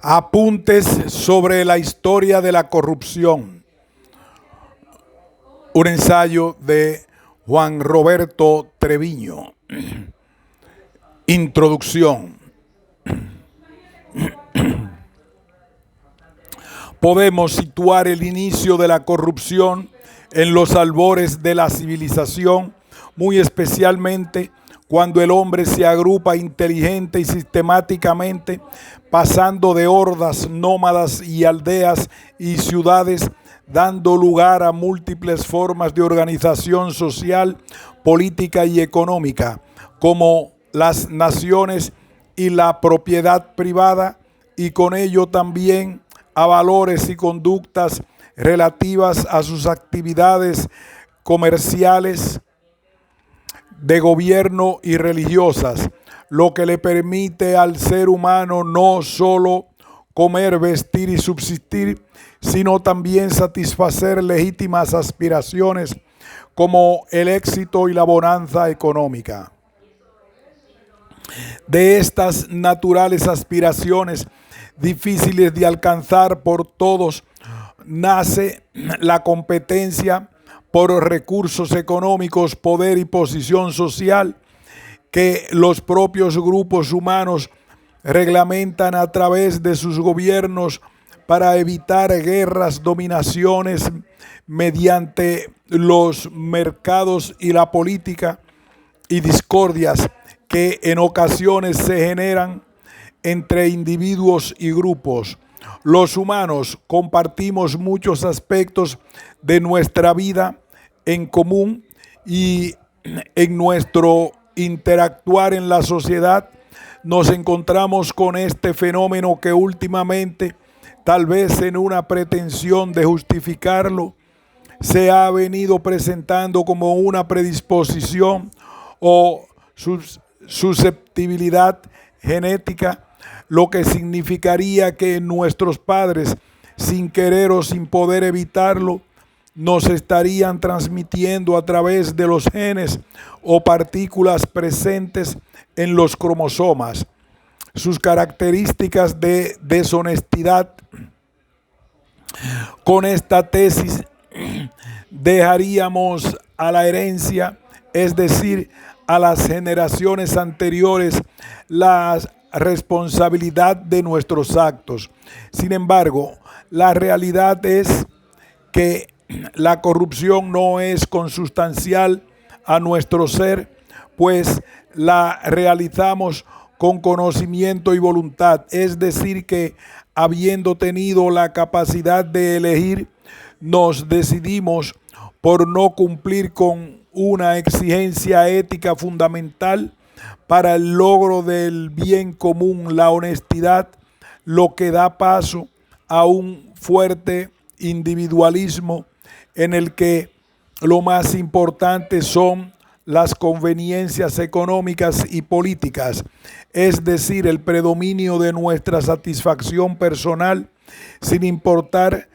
Apuntes sobre la historia de la corrupción. Un ensayo de Juan Roberto Treviño. Introducción. Podemos situar el inicio de la corrupción en los albores de la civilización, muy especialmente cuando el hombre se agrupa inteligente y sistemáticamente, pasando de hordas nómadas y aldeas y ciudades, dando lugar a múltiples formas de organización social, política y económica, como las naciones y la propiedad privada, y con ello también a valores y conductas relativas a sus actividades comerciales, de gobierno y religiosas, lo que le permite al ser humano no solo comer, vestir y subsistir, sino también satisfacer legítimas aspiraciones como el éxito y la bonanza económica. De estas naturales aspiraciones, difíciles de alcanzar por todos, nace la competencia por recursos económicos, poder y posición social que los propios grupos humanos reglamentan a través de sus gobiernos para evitar guerras, dominaciones mediante los mercados y la política, y discordias que en ocasiones se generan entre individuos y grupos. Los humanos compartimos muchos aspectos de nuestra vida en común, y en nuestro interactuar en la sociedad nos encontramos con este fenómeno que últimamente, tal vez en una pretensión de justificarlo, se ha venido presentando como una predisposición o susceptibilidad genética, lo que significaría que nuestros padres, sin querer o sin poder evitarlo, nos estarían transmitiendo a través de los genes o partículas presentes en los cromosomas sus características de deshonestidad. Con esta tesis dejaríamos a la herencia, es decir, a las generaciones anteriores, la responsabilidad de nuestros actos. Sin embargo, la realidad es que la corrupción no es consustancial a nuestro ser, pues la realizamos con conocimiento y voluntad, es decir, que habiendo tenido la capacidad de elegir, nos decidimos por no cumplir con una exigencia ética fundamental para el logro del bien común, la honestidad, lo que da paso a un fuerte individualismo en el que lo más importante son las conveniencias económicas y políticas, es decir, el predominio de nuestra satisfacción personal, sin importar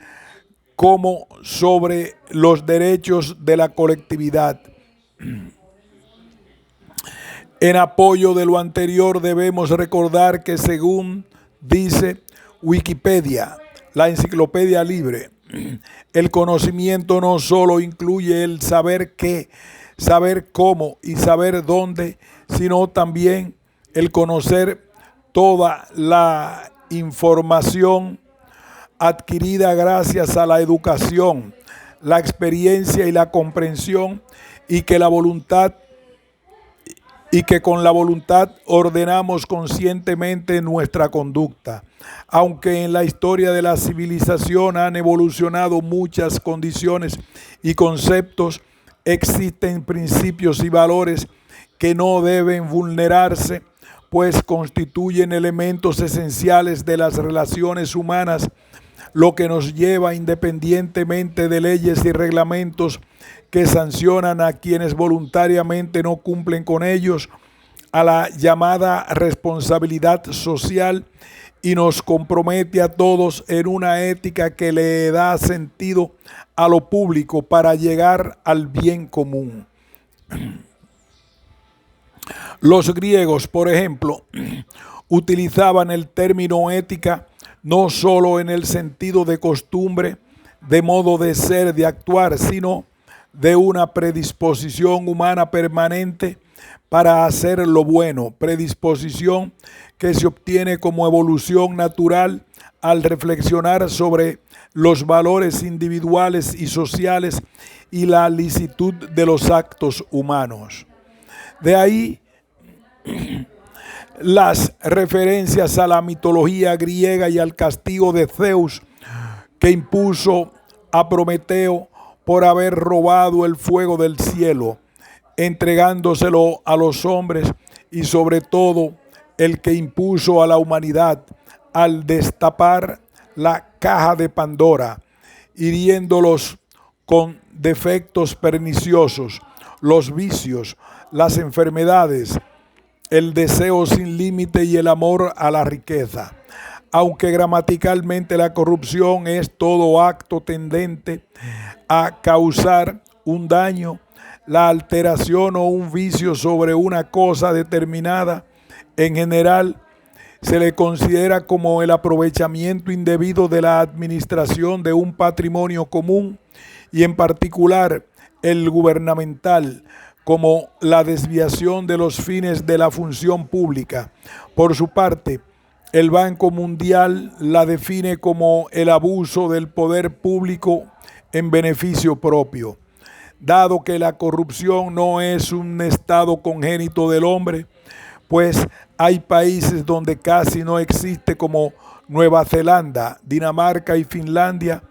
cómo, sobre los derechos de la colectividad. En apoyo de lo anterior, debemos recordar que, según dice Wikipedia, la enciclopedia libre, el conocimiento no solo incluye el saber qué, saber cómo y saber dónde, sino también el conocer toda la información adquirida gracias a la educación, la experiencia y la comprensión, y que con la voluntad ordenamos conscientemente nuestra conducta. Aunque en la historia de la civilización han evolucionado muchas condiciones y conceptos, existen principios y valores que no deben vulnerarse, pues constituyen elementos esenciales de las relaciones humanas, lo que nos lleva, independientemente de leyes y reglamentos que sancionan a quienes voluntariamente no cumplen con ellos, a la llamada responsabilidad social, y nos compromete a todos en una ética que le da sentido a lo público para llegar al bien común. Los griegos, por ejemplo, utilizaban el término ética no solo en el sentido de costumbre, de modo de ser, de actuar, sino de una predisposición humana permanente para hacer lo bueno, predisposición que se obtiene como evolución natural al reflexionar sobre los valores individuales y sociales y la licitud de los actos humanos. De ahí las referencias a la mitología griega y al castigo de Zeus que impuso a Prometeo por haber robado el fuego del cielo, entregándoselo a los hombres, y sobre todo el que impuso a la humanidad al destapar la caja de Pandora, hiriéndolos con defectos perniciosos, los vicios, las enfermedades, el deseo sin límite y el amor a la riqueza. Aunque gramaticalmente la corrupción es todo acto tendente a causar un daño, la alteración o un vicio sobre una cosa determinada, en general se le considera como el aprovechamiento indebido de la administración de un patrimonio común, y en particular el gubernamental, como la desviación de los fines de la función pública. Por su parte, el Banco Mundial la define como el abuso del poder público en beneficio propio. Dado que la corrupción no es un estado congénito del hombre, pues hay países donde casi no existe, como Nueva Zelanda, Dinamarca y Finlandia,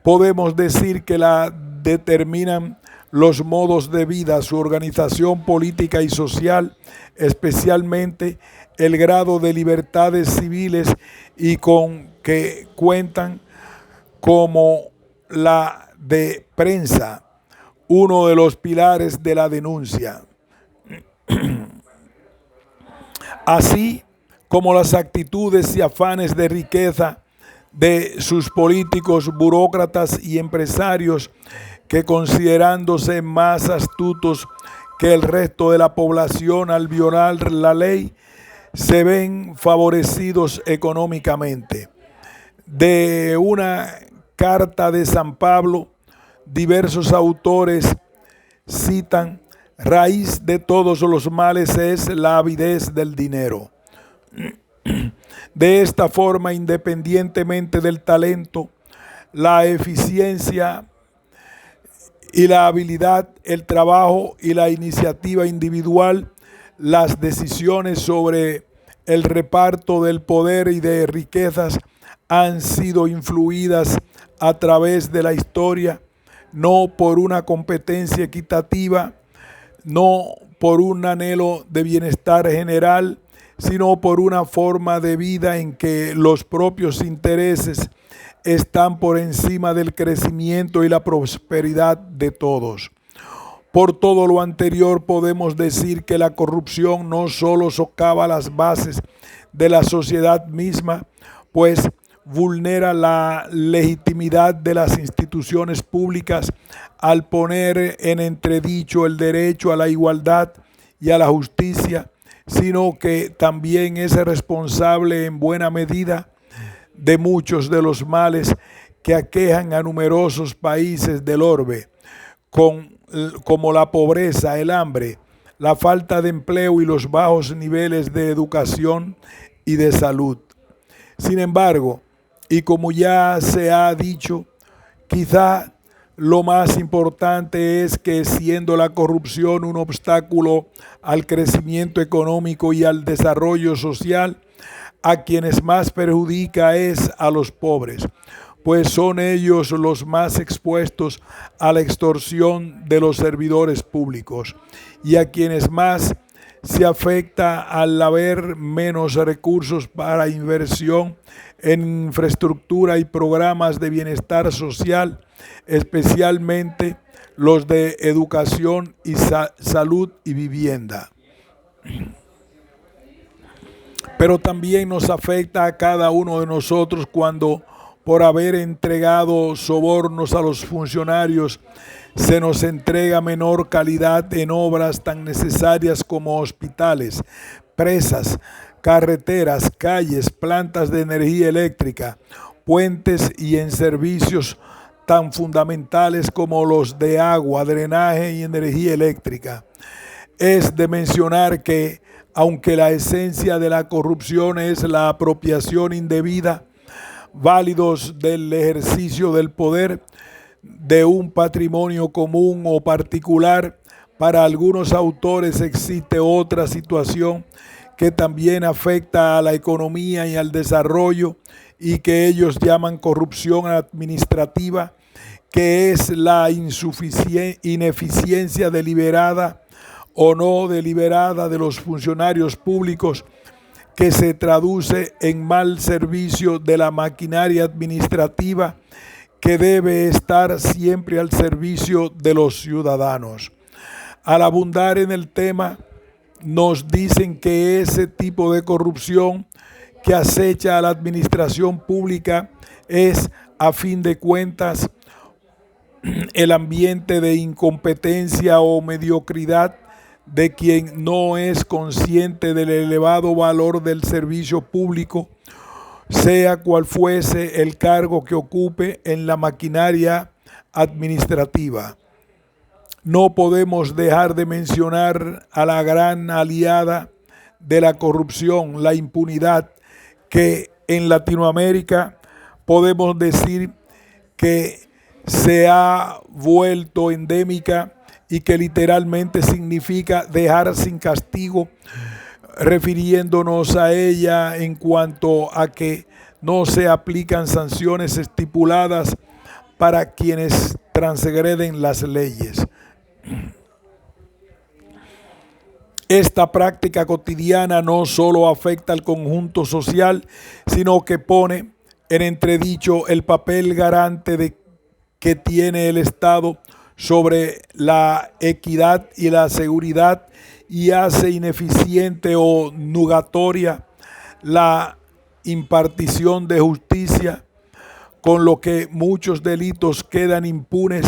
podemos decir que la determinan los modos de vida, su organización política y social, especialmente el grado de libertades civiles, y con que cuentan como la de prensa, uno de los pilares de la denuncia, así como las actitudes y afanes de riqueza de sus políticos, burócratas y empresarios, que, considerándose más astutos que el resto de la población al violar la ley, se ven favorecidos económicamente. De una carta de San Pablo, diversos autores citan: raíz de todos los males es la avidez del dinero. De esta forma, independientemente del talento, la eficiencia y la habilidad, el trabajo y la iniciativa individual, las decisiones sobre el reparto del poder y de riquezas han sido influidas a través de la historia, no por una competencia equitativa, no por un anhelo de bienestar general, sino por una forma de vida en que los propios intereses están por encima del crecimiento y la prosperidad de todos. Por todo lo anterior, podemos decir que la corrupción no solo socava las bases de la sociedad misma, pues vulnera la legitimidad de las instituciones públicas al poner en entredicho el derecho a la igualdad y a la justicia, sino que también es responsable en buena medida de muchos de los males que aquejan a numerosos países del orbe, como la pobreza, el hambre, la falta de empleo y los bajos niveles de educación y de salud. Sin embargo, y como ya se ha dicho, quizá lo más importante es que, siendo la corrupción un obstáculo al crecimiento económico y al desarrollo social, a quienes más perjudica es a los pobres, pues son ellos los más expuestos a la extorsión de los servidores públicos, y a quienes más se afecta al haber menos recursos para inversión en infraestructura y programas de bienestar social, especialmente los de educación y salud y vivienda. Pero también nos afecta a cada uno de nosotros cuando, por haber entregado sobornos a los funcionarios, se nos entrega menor calidad en obras tan necesarias como hospitales, presas, carreteras, calles, plantas de energía eléctrica, puentes y en servicios tan fundamentales como los de agua, drenaje y energía eléctrica. Es de mencionar que, aunque la esencia de la corrupción es la apropiación indebida, válidos del ejercicio del poder de un patrimonio común o particular, para algunos autores existe otra situación que también afecta a la economía y al desarrollo y que ellos llaman corrupción administrativa, que es la ineficiencia deliberada o no deliberada de los funcionarios públicos, que se traduce en mal servicio de la maquinaria administrativa que debe estar siempre al servicio de los ciudadanos. Al abundar en el tema, nos dicen que ese tipo de corrupción que acecha a la administración pública es, a fin de cuentas, el ambiente de incompetencia o mediocridad de quien no es consciente del elevado valor del servicio público, sea cual fuese el cargo que ocupe en la maquinaria administrativa. No podemos dejar de mencionar a la gran aliada de la corrupción, la impunidad, que en Latinoamérica podemos decir que se ha vuelto endémica y que literalmente significa dejar sin castigo, refiriéndonos a ella en cuanto a que no se aplican sanciones estipuladas para quienes transgreden las leyes. Esta práctica cotidiana no solo afecta al conjunto social, sino que pone en entredicho el papel garante que tiene el Estado sobre la equidad y la seguridad, y hace ineficiente o nugatoria la impartición de justicia, con lo que muchos delitos quedan impunes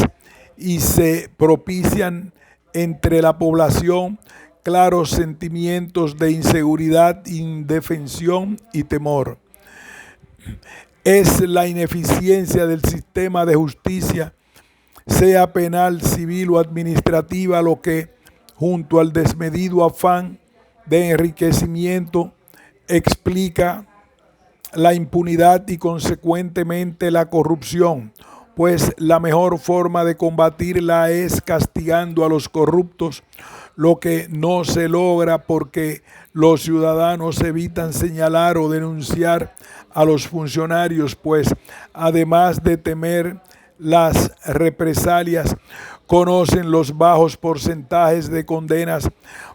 y se propician entre la población claros sentimientos de inseguridad, indefensión y temor. Es la ineficiencia del sistema de justicia, sea penal, civil o administrativa, lo que, junto al desmedido afán de enriquecimiento, explica la impunidad y consecuentemente la corrupción, pues la mejor forma de combatirla es castigando a los corruptos, lo que no se logra porque los ciudadanos evitan señalar o denunciar a los funcionarios, pues además de temer las represalias, conocen los bajos porcentajes de condenas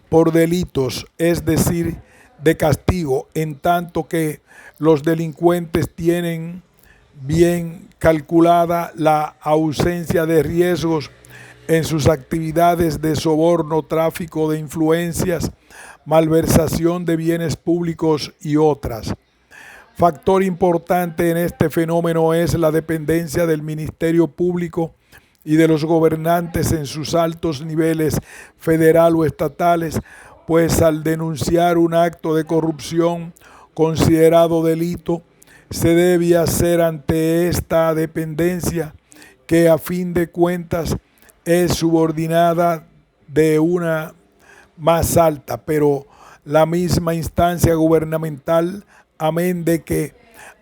por delitos, es decir, de castigo, en tanto que los delincuentes tienen bien calculada la ausencia de riesgos en sus actividades de soborno, tráfico de influencias, malversación de bienes públicos y otras. Factor importante en este fenómeno es la dependencia del Ministerio Público y de los gobernantes en sus altos niveles federal o estatales, pues al denunciar un acto de corrupción considerado delito, se debe hacer ante esta dependencia, que a fin de cuentas es subordinada de una más alta, pero la misma instancia gubernamental, amén de que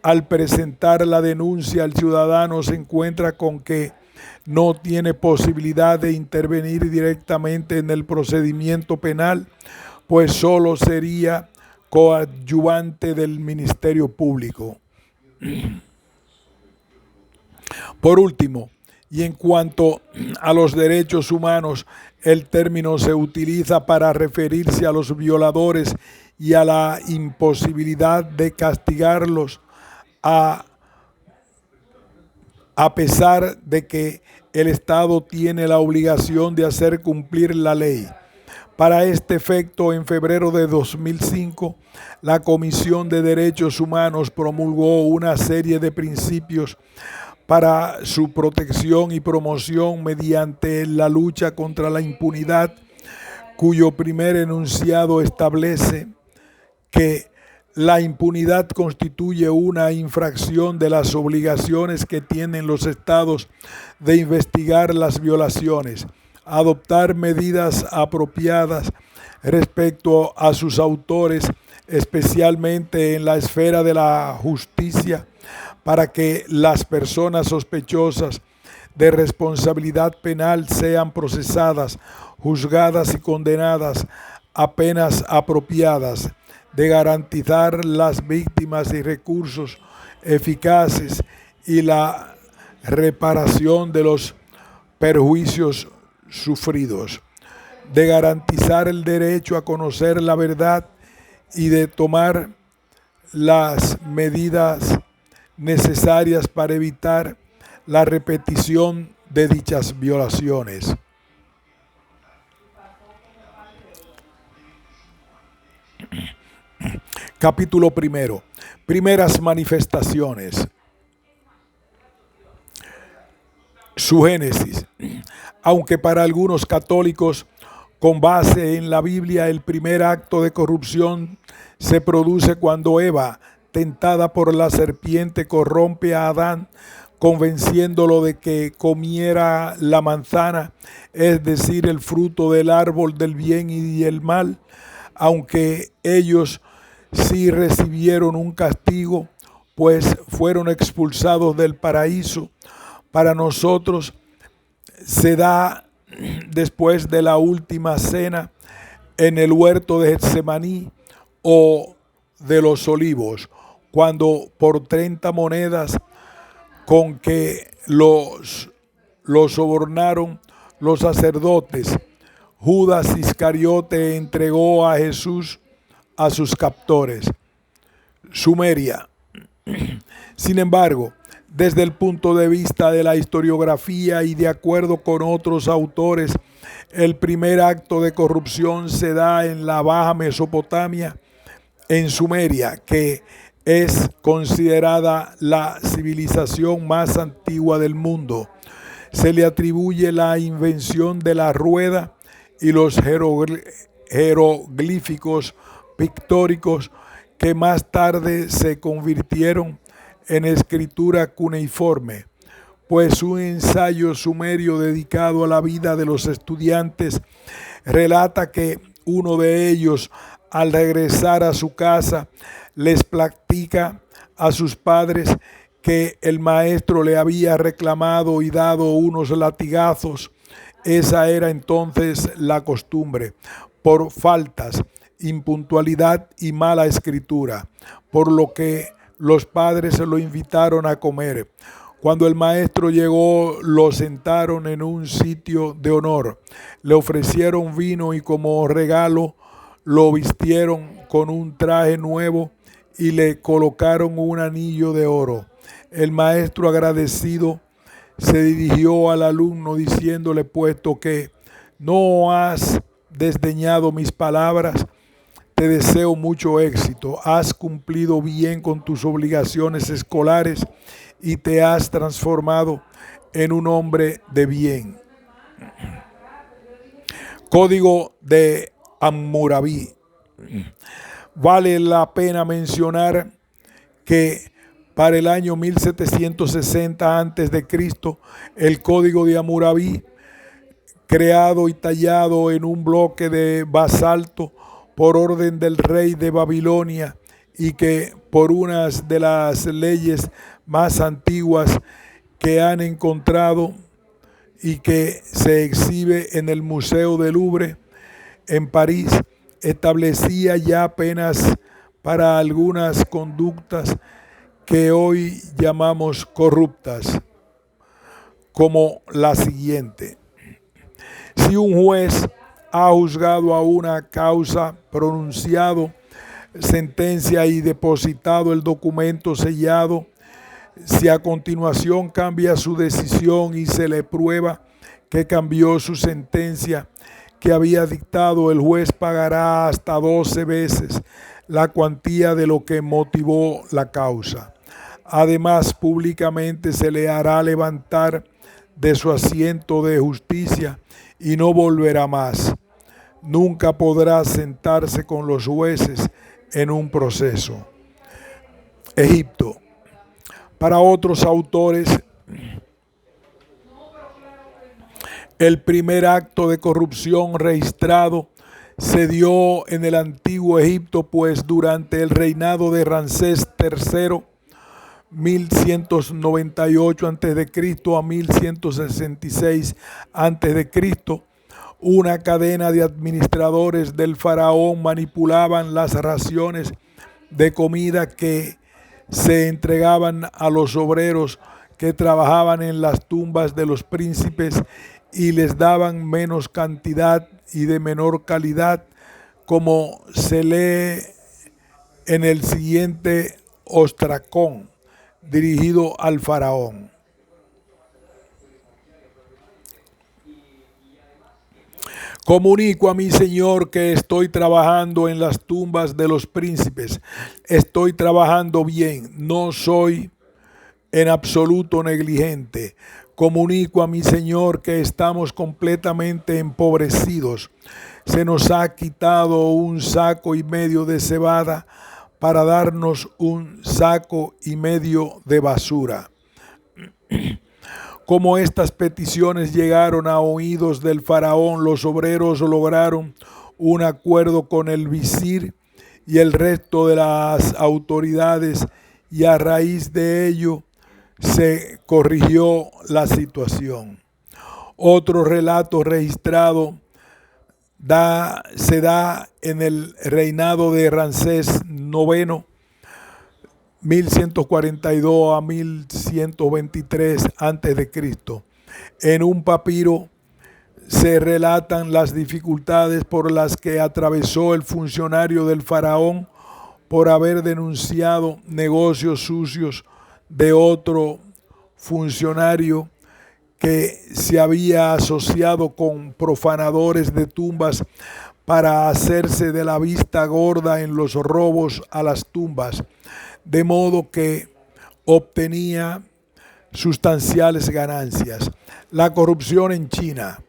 al presentar la denuncia el ciudadano se encuentra con que no tiene posibilidad de intervenir directamente en el procedimiento penal, pues solo sería coadyuvante del Ministerio Público. Por último, y en cuanto a los derechos humanos, el término se utiliza para referirse a los violadores y a la imposibilidad de castigarlos a pesar de que el Estado tiene la obligación de hacer cumplir la ley. Para este efecto, en febrero de 2005, la Comisión de Derechos Humanos promulgó una serie de principios para su protección y promoción mediante la lucha contra la impunidad, cuyo primer enunciado establece que La impunidad constituye una infracción de las obligaciones que tienen los estados de investigar las violaciones, adoptar medidas apropiadas respecto a sus autores, especialmente en la esfera de la justicia, para que las personas sospechosas de responsabilidad penal sean procesadas, juzgadas y condenadas a penas apropiadas, de garantizar las víctimas y recursos eficaces y la reparación de los perjuicios sufridos, de garantizar el derecho a conocer la verdad y de tomar las medidas necesarias para evitar la repetición de dichas violaciones. Capítulo primero. Primeras manifestaciones. Su génesis. Aunque para algunos católicos, con base en la Biblia, el primer acto de corrupción se produce cuando Eva, tentada por la serpiente, corrompe a Adán, convenciéndolo de que comiera la manzana, es decir, el fruto del árbol del bien y el mal. Aunque ellos sí recibieron un castigo, pues fueron expulsados del paraíso, para nosotros se da después de la última cena en el huerto de Getsemaní o de los Olivos, cuando por 30 monedas con que los sobornaron los sacerdotes, Judas Iscariote entregó a Jesús a sus captores. Sumeria. Sin embargo, desde el punto de vista de la historiografía y de acuerdo con otros autores, el primer acto de corrupción se da en la Baja Mesopotamia, en Sumeria, que es considerada la civilización más antigua del mundo. Se le atribuye la invención de la rueda y los jeroglíficos pictóricos que más tarde se convirtieron en escritura cuneiforme, pues un ensayo sumerio dedicado a la vida de los estudiantes relata que uno de ellos, al regresar a su casa, les platica a sus padres que el maestro le había reclamado y dado unos latigazos. Esa era entonces la costumbre, por faltas, impuntualidad y mala escritura, por lo que los padres lo invitaron a comer. Cuando el maestro llegó, lo sentaron en un sitio de honor, le ofrecieron vino y como regalo lo vistieron con un traje nuevo y le colocaron un anillo de oro. El maestro, agradecido, se dirigió al alumno diciéndole: puesto que no has desdeñado mis palabras, te deseo mucho éxito. Has cumplido bien con tus obligaciones escolares y te has transformado en un hombre de bien. Código de Hammurabi. Vale la pena mencionar que para el año 1760 a.C., el Código de Hammurabi, creado y tallado en un bloque de basalto por orden del rey de Babilonia, y que por unas de las leyes más antiguas que han encontrado y que se exhibe en el Museo del Louvre en París, establecía ya penas para algunas conductas que hoy llamamos corruptas, como la siguiente: si un juez ha juzgado a una causa, pronunciado sentencia y depositado el documento sellado, si a continuación cambia su decisión y se le prueba que cambió su sentencia que había dictado, el juez pagará hasta 12 veces la cuantía de lo que motivó la causa. Además, públicamente se le hará levantar de su asiento de justicia y no volverá más. Nunca podrá sentarse con los jueces en un proceso. Egipto. Para otros autores, el primer acto de corrupción registrado se dio en el antiguo Egipto, pues durante el reinado de Ramsés III, 1198 a.C. a 1166 a.C., una cadena de administradores del faraón manipulaban las raciones de comida que se entregaban a los obreros que trabajaban en las tumbas de los príncipes y les daban menos cantidad y de menor calidad, como se lee en el siguiente ostracón dirigido al faraón. Comunico a mi Señor que estoy trabajando en las tumbas de los príncipes. Estoy trabajando bien, no soy en absoluto negligente. Comunico a mi Señor que estamos completamente empobrecidos. Se nos ha quitado 1,5 sacos de cebada para darnos 1,5 sacos de basura. Como estas peticiones llegaron a oídos del faraón, los obreros lograron un acuerdo con el visir y el resto de las autoridades, y a raíz de ello se corrigió la situación. Otro relato registrado se da en el reinado de Ramsés IX, 1142 a 1123 a.C. En un papiro se relatan las dificultades por las que atravesó el funcionario del faraón por haber denunciado negocios sucios de otro funcionario que se había asociado con profanadores de tumbas para hacerse de la vista gorda en los robos a las tumbas, de modo que obtenía sustanciales ganancias. La corrupción en China.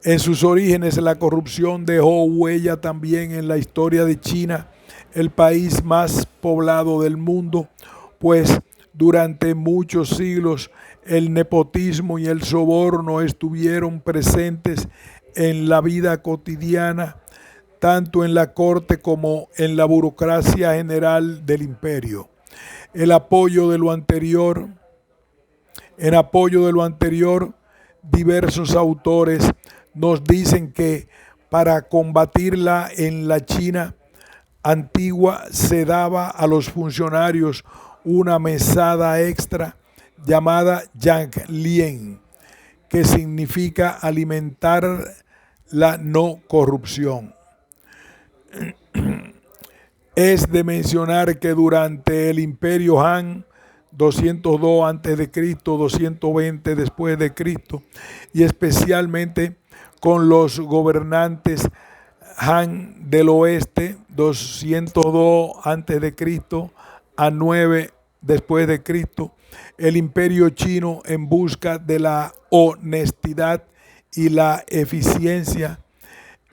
En sus orígenes, la corrupción dejó huella también en la historia de China, el país más poblado del mundo, pues durante muchos siglos el nepotismo y el soborno estuvieron presentes en la vida cotidiana, tanto en la corte como en la burocracia general del imperio. En apoyo de lo anterior, diversos autores nos dicen que para combatirla en la China antigua se daba a los funcionarios una mesada extra llamada Yang Lien, que significa alimentar la no corrupción. Es de mencionar que durante el Imperio Han, 202 a.C., 220 después de Cristo, y especialmente con los gobernantes Han del oeste, 202 a.C. a 9 después de Cristo, el Imperio chino, en busca de la honestidad y la eficiencia,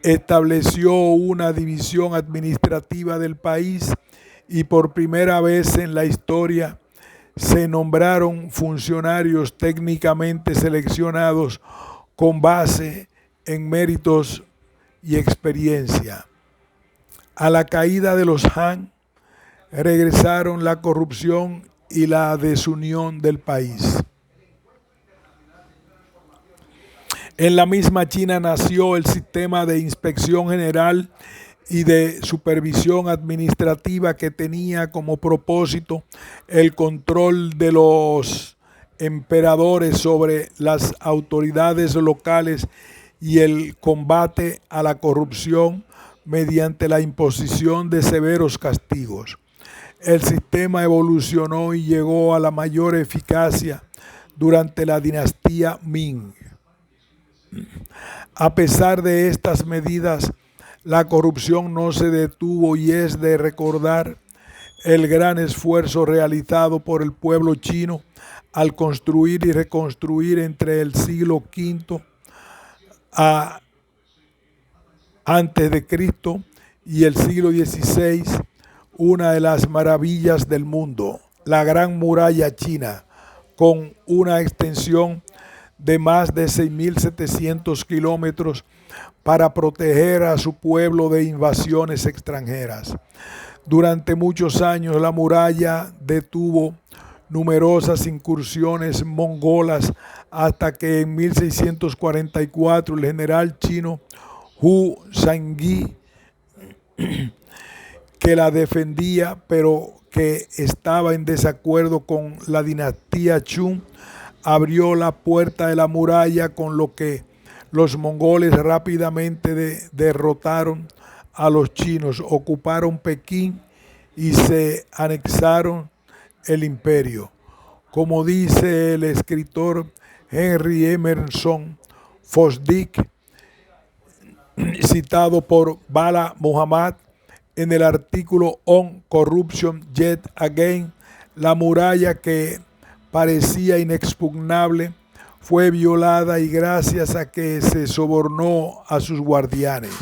estableció una división administrativa del país, y por primera vez en la historia se nombraron funcionarios técnicamente seleccionados con base en méritos y experiencia. A la caída de los Han, regresaron la corrupción y la desunión del país. En la misma China nació el sistema de inspección general y de supervisión administrativa, que tenía como propósito el control de los emperadores sobre las autoridades locales y el combate a la corrupción mediante la imposición de severos castigos. El sistema evolucionó y llegó a la mayor eficacia durante la dinastía Ming. A pesar de estas medidas, la corrupción no se detuvo, y es de recordar el gran esfuerzo realizado por el pueblo chino al construir y reconstruir entre el siglo V antes de Cristo y el siglo XVI una de las maravillas del mundo, la Gran Muralla China, con una extensión de más de 6.700 kilómetros para proteger a su pueblo de invasiones extranjeras. Durante muchos años la muralla detuvo numerosas incursiones mongolas hasta que en 1644 el general chino Hu Zhangyi, que la defendía pero que estaba en desacuerdo con la dinastía Chun, abrió la puerta de la muralla, con lo que los mongoles rápidamente derrotaron a los chinos, ocuparon Pekín y se anexaron el imperio. Como dice el escritor Henry Emerson Fosdick, citado por Bala Muhammad en el artículo On Corruption Yet Again, la muralla que parecía inexpugnable fue violada y gracias a que se sobornó a sus guardianes.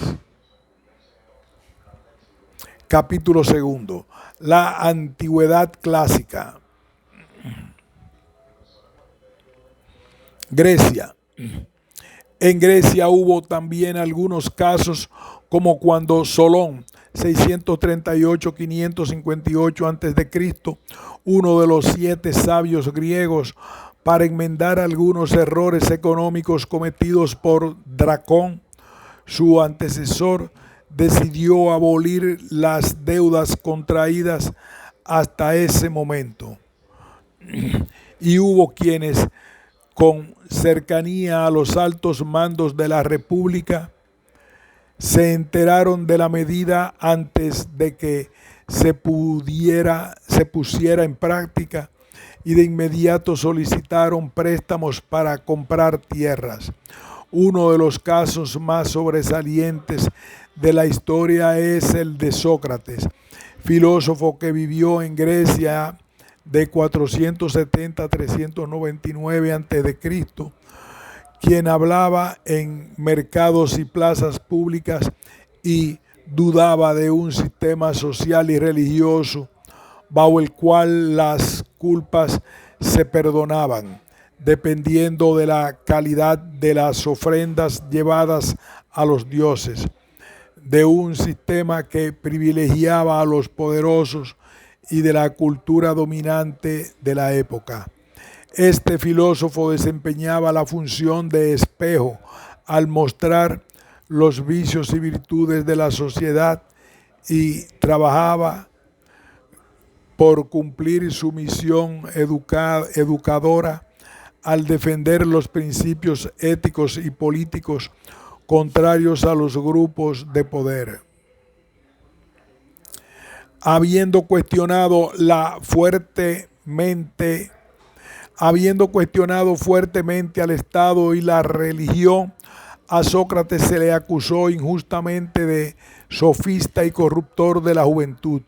Capítulo 2. La antigüedad clásica. Grecia. En Grecia hubo también algunos casos, como cuando Solón, 638-558 a.C., uno de los 7 sabios griegos, para enmendar algunos errores económicos cometidos por Dracón, su antecesor, decidió abolir las deudas contraídas hasta ese momento. Y hubo quienes, con cercanía a los altos mandos de la República, se enteraron de la medida antes de que se pusiera en práctica, y de inmediato solicitaron préstamos para comprar tierras. Uno de los casos más sobresalientes de la historia es el de Sócrates, filósofo que vivió en Grecia de 470 a 399 a.C., quien hablaba en mercados y plazas públicas y dudaba de un sistema social y religioso bajo el cual las culpas se perdonaban, dependiendo de la calidad de las ofrendas llevadas a los dioses, de un sistema que privilegiaba a los poderosos y de la cultura dominante de la época. Este filósofo desempeñaba la función de espejo al mostrar los vicios y virtudes de la sociedad y trabajaba por cumplir su misión educadora al defender los principios éticos y políticos contrarios a los grupos de poder. Habiendo cuestionado fuertemente al Estado y la religión, a Sócrates se le acusó injustamente de sofista y corruptor de la juventud.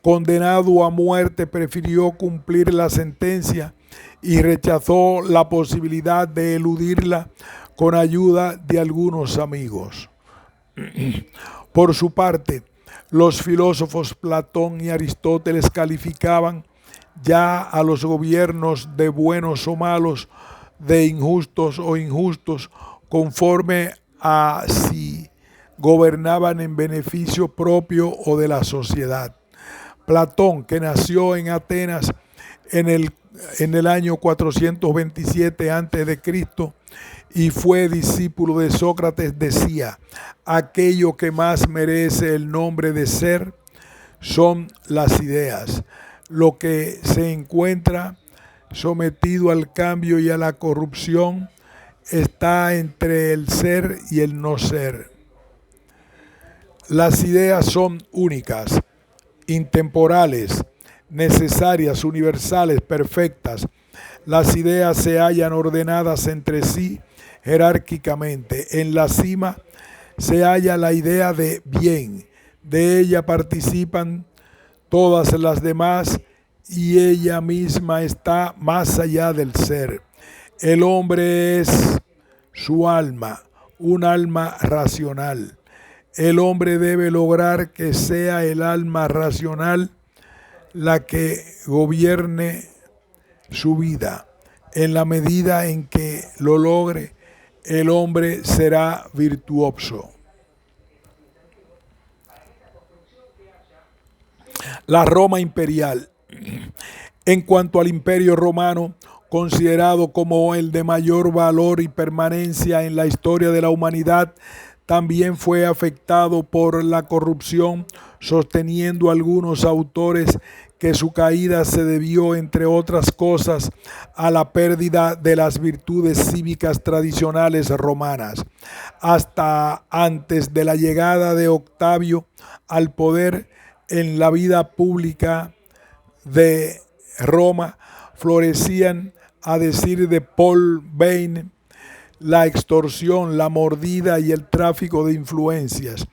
Condenado a muerte, prefirió cumplir la sentencia y rechazó la posibilidad de eludirla con ayuda de algunos amigos. Por su parte, los filósofos Platón y Aristóteles calificaban ya a los gobiernos de buenos o malos, de injustos o injustos, conforme a si gobernaban en beneficio propio o de la sociedad. Platón, que nació en Atenas en el año 427 a.C. y fue discípulo de Sócrates, decía: aquello que más merece el nombre de ser son las ideas. Lo que se encuentra sometido al cambio y a la corrupción está entre el ser y el no ser. Las ideas son únicas, intemporales, necesarias, universales, perfectas. Las ideas se hallan ordenadas entre sí jerárquicamente. En la cima se halla la idea de bien. De ella participan todas las demás y ella misma está más allá del ser. El hombre es su alma, un alma racional. El hombre debe lograr que sea el alma racional la que gobierne su vida. En la medida en que lo logre, el hombre será virtuoso. La Roma imperial. En cuanto al Imperio Romano, considerado como el de mayor valor y permanencia en la historia de la humanidad, también fue afectado por la corrupción, sosteniendo algunos autores que su caída se debió, entre otras cosas, a la pérdida de las virtudes cívicas tradicionales romanas. Hasta antes de la llegada de Octavio al poder, en la vida pública de Roma florecían, a decir de Paul Bain, la extorsión, la mordida y el tráfico de influencias.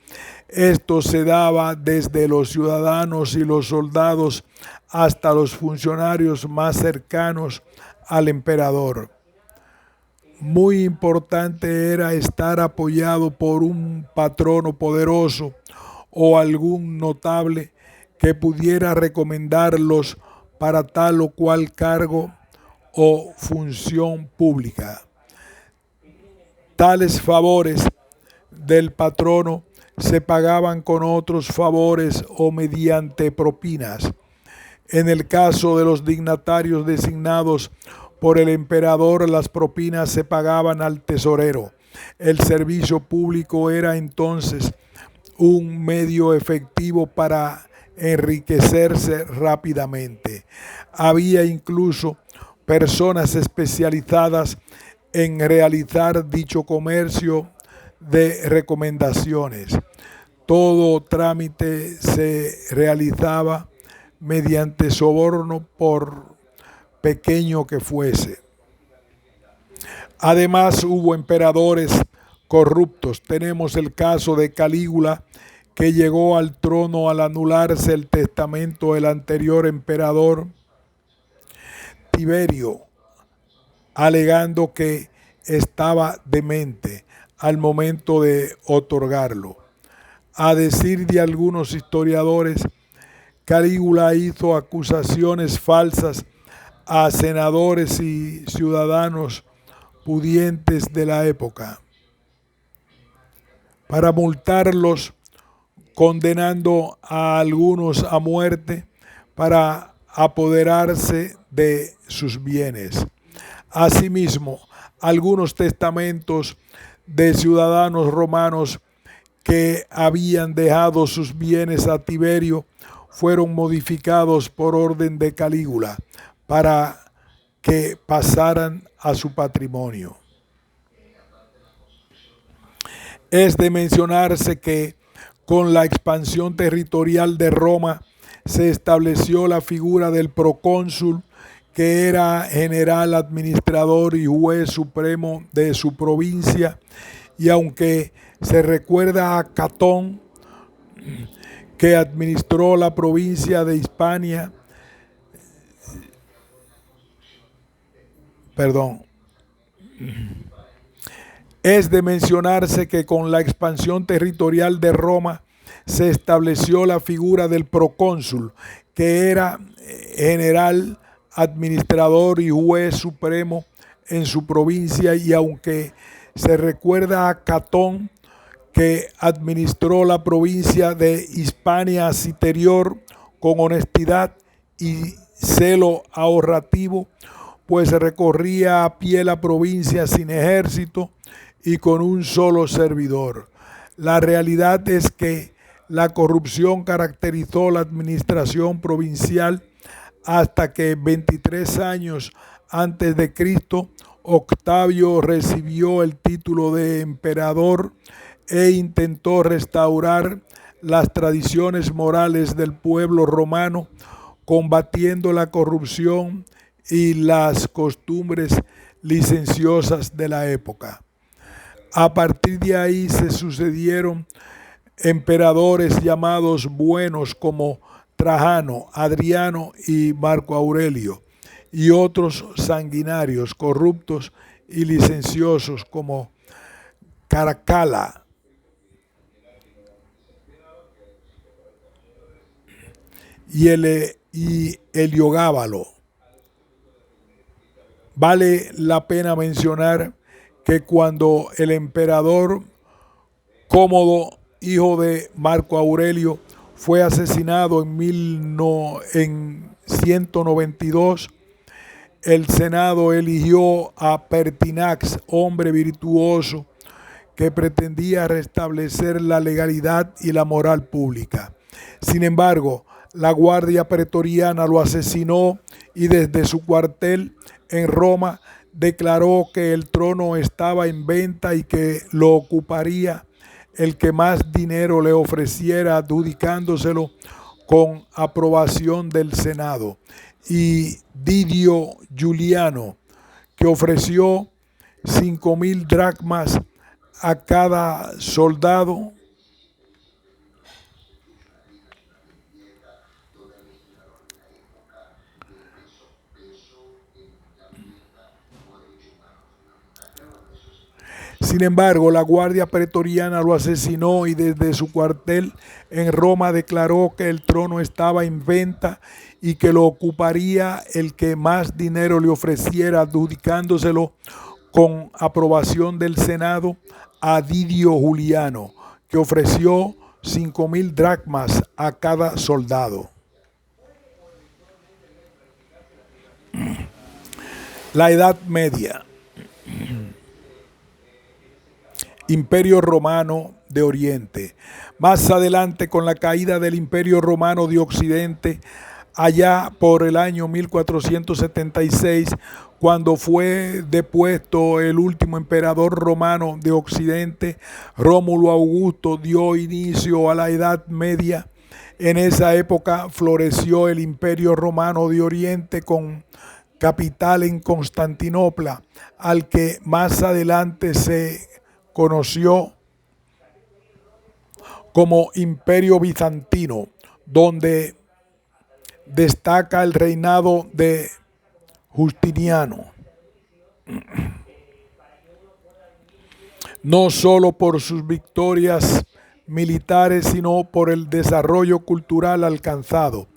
Esto se daba desde los ciudadanos y los soldados hasta los funcionarios más cercanos al emperador. Muy importante era estar apoyado por un patrono poderoso o algún notable que pudiera recomendarlos para tal o cual cargo o función pública. Tales favores del patrono se pagaban con otros favores o mediante propinas. En el caso de los dignatarios designados por el emperador, las propinas se pagaban al tesorero. El servicio público era entonces un medio efectivo para enriquecerse rápidamente. Había incluso personas especializadas en realizar dicho comercio de recomendaciones. Todo trámite se realizaba mediante soborno, por pequeño que fuese. Además, hubo emperadores corruptos. Tenemos el caso de Calígula, que llegó al trono al anularse el testamento del anterior emperador Tiberio, alegando que estaba demente al momento de otorgarlo. A decir de algunos historiadores, Calígula hizo acusaciones falsas a senadores y ciudadanos pudientes de la época para multarlos, condenando a algunos a muerte para apoderarse de sus bienes. Asimismo, algunos testamentos de ciudadanos romanos que habían dejado sus bienes a Tiberio fueron modificados por orden de Calígula para que pasaran a su patrimonio. Es de mencionarse que con la expansión territorial de Roma se estableció la figura del procónsul, que era general, administrador y juez supremo de su provincia, y aunque se recuerda a Catón, que administró la provincia de Hispania, es de mencionarse que con la expansión territorial de Roma se estableció la figura del procónsul, que era general, administrador y juez supremo en su provincia, y aunque se recuerda a Catón, que administró la provincia de Hispania Citerior con honestidad y celo ahorrativo, pues recorría a pie la provincia sin ejército y con un solo servidor. La realidad es que la corrupción caracterizó la administración provincial hasta que 23 años antes de Cristo, Octavio recibió el título de emperador e intentó restaurar las tradiciones morales del pueblo romano, combatiendo la corrupción y las costumbres licenciosas de la época. A partir de ahí se sucedieron emperadores llamados buenos como Trajano, Adriano y Marco Aurelio, y otros sanguinarios, corruptos y licenciosos como Caracalla, y Heliogábalo. Vale la pena mencionar que cuando el emperador Cómodo, hijo de Marco Aurelio, fue asesinado en 192, el Senado eligió a Pertinax, hombre virtuoso que pretendía restablecer la legalidad y la moral pública. Sin embargo, la guardia pretoriana lo asesinó y desde su cuartel en Roma declaró que el trono estaba en venta y que lo ocuparía el que más dinero le ofreciera, adjudicándoselo con aprobación del Senado. Y Didio Juliano, que ofreció 5.000 dracmas a cada soldado. Sin embargo, la guardia pretoriana lo asesinó y desde su cuartel en Roma declaró que el trono estaba en venta y que lo ocuparía el que más dinero le ofreciera, adjudicándoselo con aprobación del Senado a Didio Juliano, que ofreció 5.000 dracmas a cada soldado. La Edad Media. Imperio Romano de Oriente. Más adelante, con la caída del Imperio Romano de Occidente, allá por el año 1476, cuando fue depuesto el último emperador romano de Occidente, Rómulo Augusto, dio inicio a la Edad Media. En esa época floreció el Imperio Romano de Oriente con capital en Constantinopla, al que más adelante se conoció como Imperio Bizantino, donde destaca el reinado de Justiniano, no solo por sus victorias militares, sino por el desarrollo cultural alcanzado.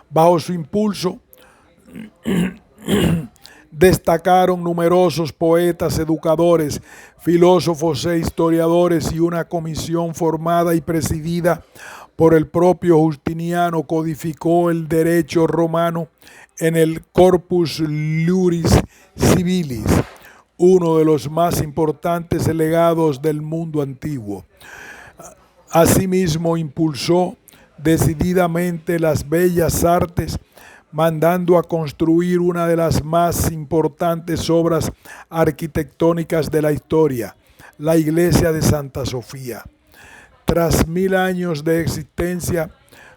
Bajo su impulso destacaron numerosos poetas, educadores, filósofos e historiadores, y una comisión formada y presidida por el propio Justiniano codificó el derecho romano en el Corpus Juris Civilis, uno de los más importantes legados del mundo antiguo. Asimismo, impulsó decididamente las bellas artes, mandando a construir una de las más importantes obras arquitectónicas de la historia, la iglesia de Santa Sofía. Tras 1000 años de existencia,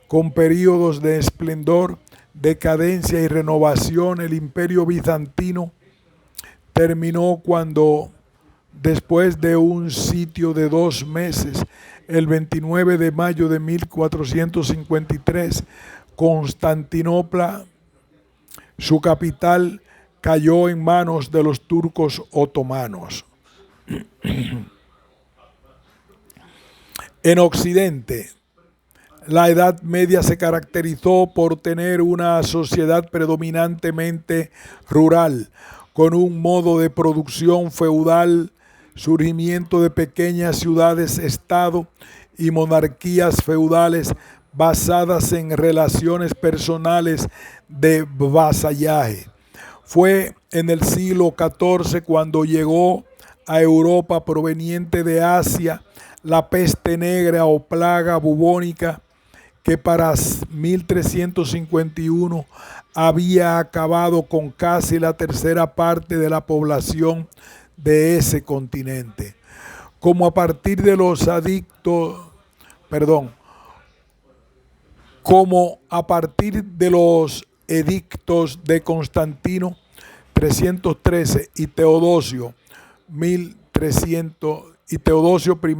con periodos de esplendor, decadencia y renovación, el Imperio Bizantino terminó cuando, después de un sitio de 2 meses, el 29 de mayo de 1453, Constantinopla, su capital, cayó en manos de los turcos otomanos. En Occidente, la Edad Media se caracterizó por tener una sociedad predominantemente rural, con un modo de producción feudal, surgimiento de pequeñas ciudades-estado y monarquías feudales basadas en relaciones personales de vasallaje. Fue en el siglo XIV cuando llegó a Europa, proveniente de Asia, la peste negra o plaga bubónica, que para 1351 había acabado con casi la tercera parte de la población de ese continente. Como a partir de los edictos de Constantino 313 y Teodosio 1300 y Teodosio I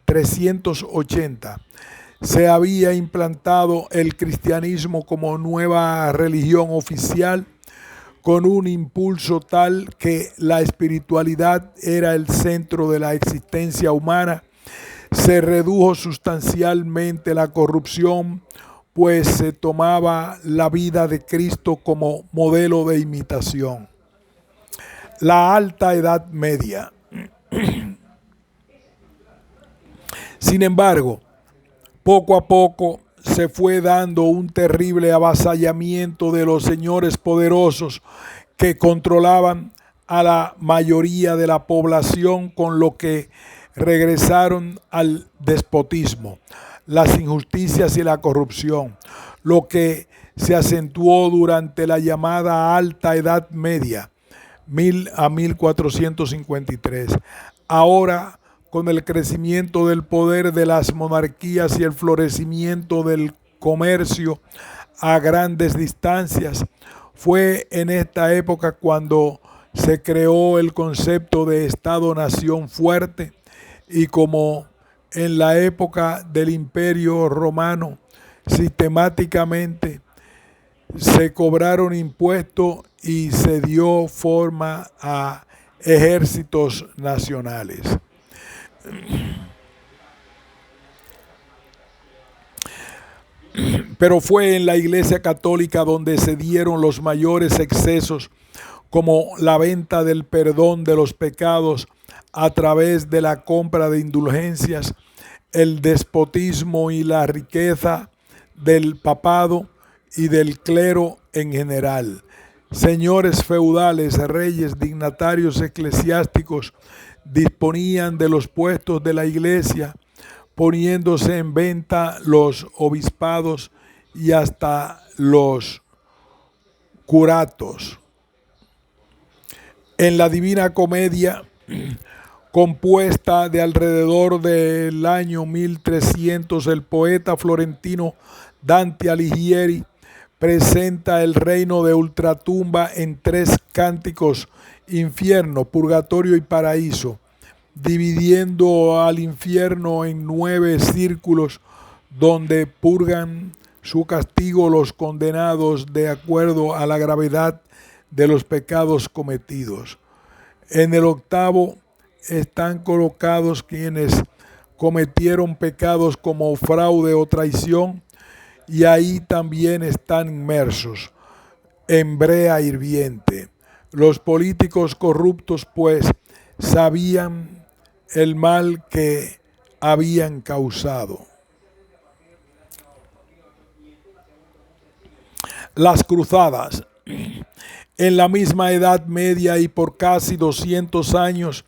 380, se había implantado el cristianismo como nueva religión oficial, con un impulso tal que la espiritualidad era el centro de la existencia humana. Se redujo sustancialmente la corrupción, pues se tomaba la vida de Cristo como modelo de imitación. La Alta Edad Media. Sin embargo, poco a poco se fue dando un terrible avasallamiento de los señores poderosos que controlaban a la mayoría de la población, con lo que regresaron al despotismo, las injusticias y la corrupción, lo que se acentuó durante la llamada Alta Edad Media, 1000 a 1453. Ahora, con el crecimiento del poder de las monarquías y el florecimiento del comercio a grandes distancias, fue en esta época cuando se creó el concepto de Estado-nación fuerte, y como en la época del Imperio Romano, sistemáticamente se cobraron impuestos y se dio forma a ejércitos nacionales. Pero fue en la Iglesia Católica donde se dieron los mayores excesos, como la venta del perdón de los pecados a través de la compra de indulgencias, el despotismo y la riqueza del papado y del clero en general. Señores feudales, reyes, dignatarios eclesiásticos disponían de los puestos de la iglesia, poniéndose en venta los obispados y hasta los curatos. En la Divina Comedia, compuesta de alrededor del año 1300, el poeta florentino Dante Alighieri presenta el reino de ultratumba en 3 cánticos: infierno, purgatorio y paraíso, dividiendo al infierno en 9 círculos donde purgan su castigo los condenados de acuerdo a la gravedad de los pecados cometidos. En el octavo están colocados quienes cometieron pecados como fraude o traición, y ahí también están inmersos en brea hirviente. Los políticos corruptos, pues, sabían el mal que habían causado. Las cruzadas. En la misma Edad Media y por casi 200 años,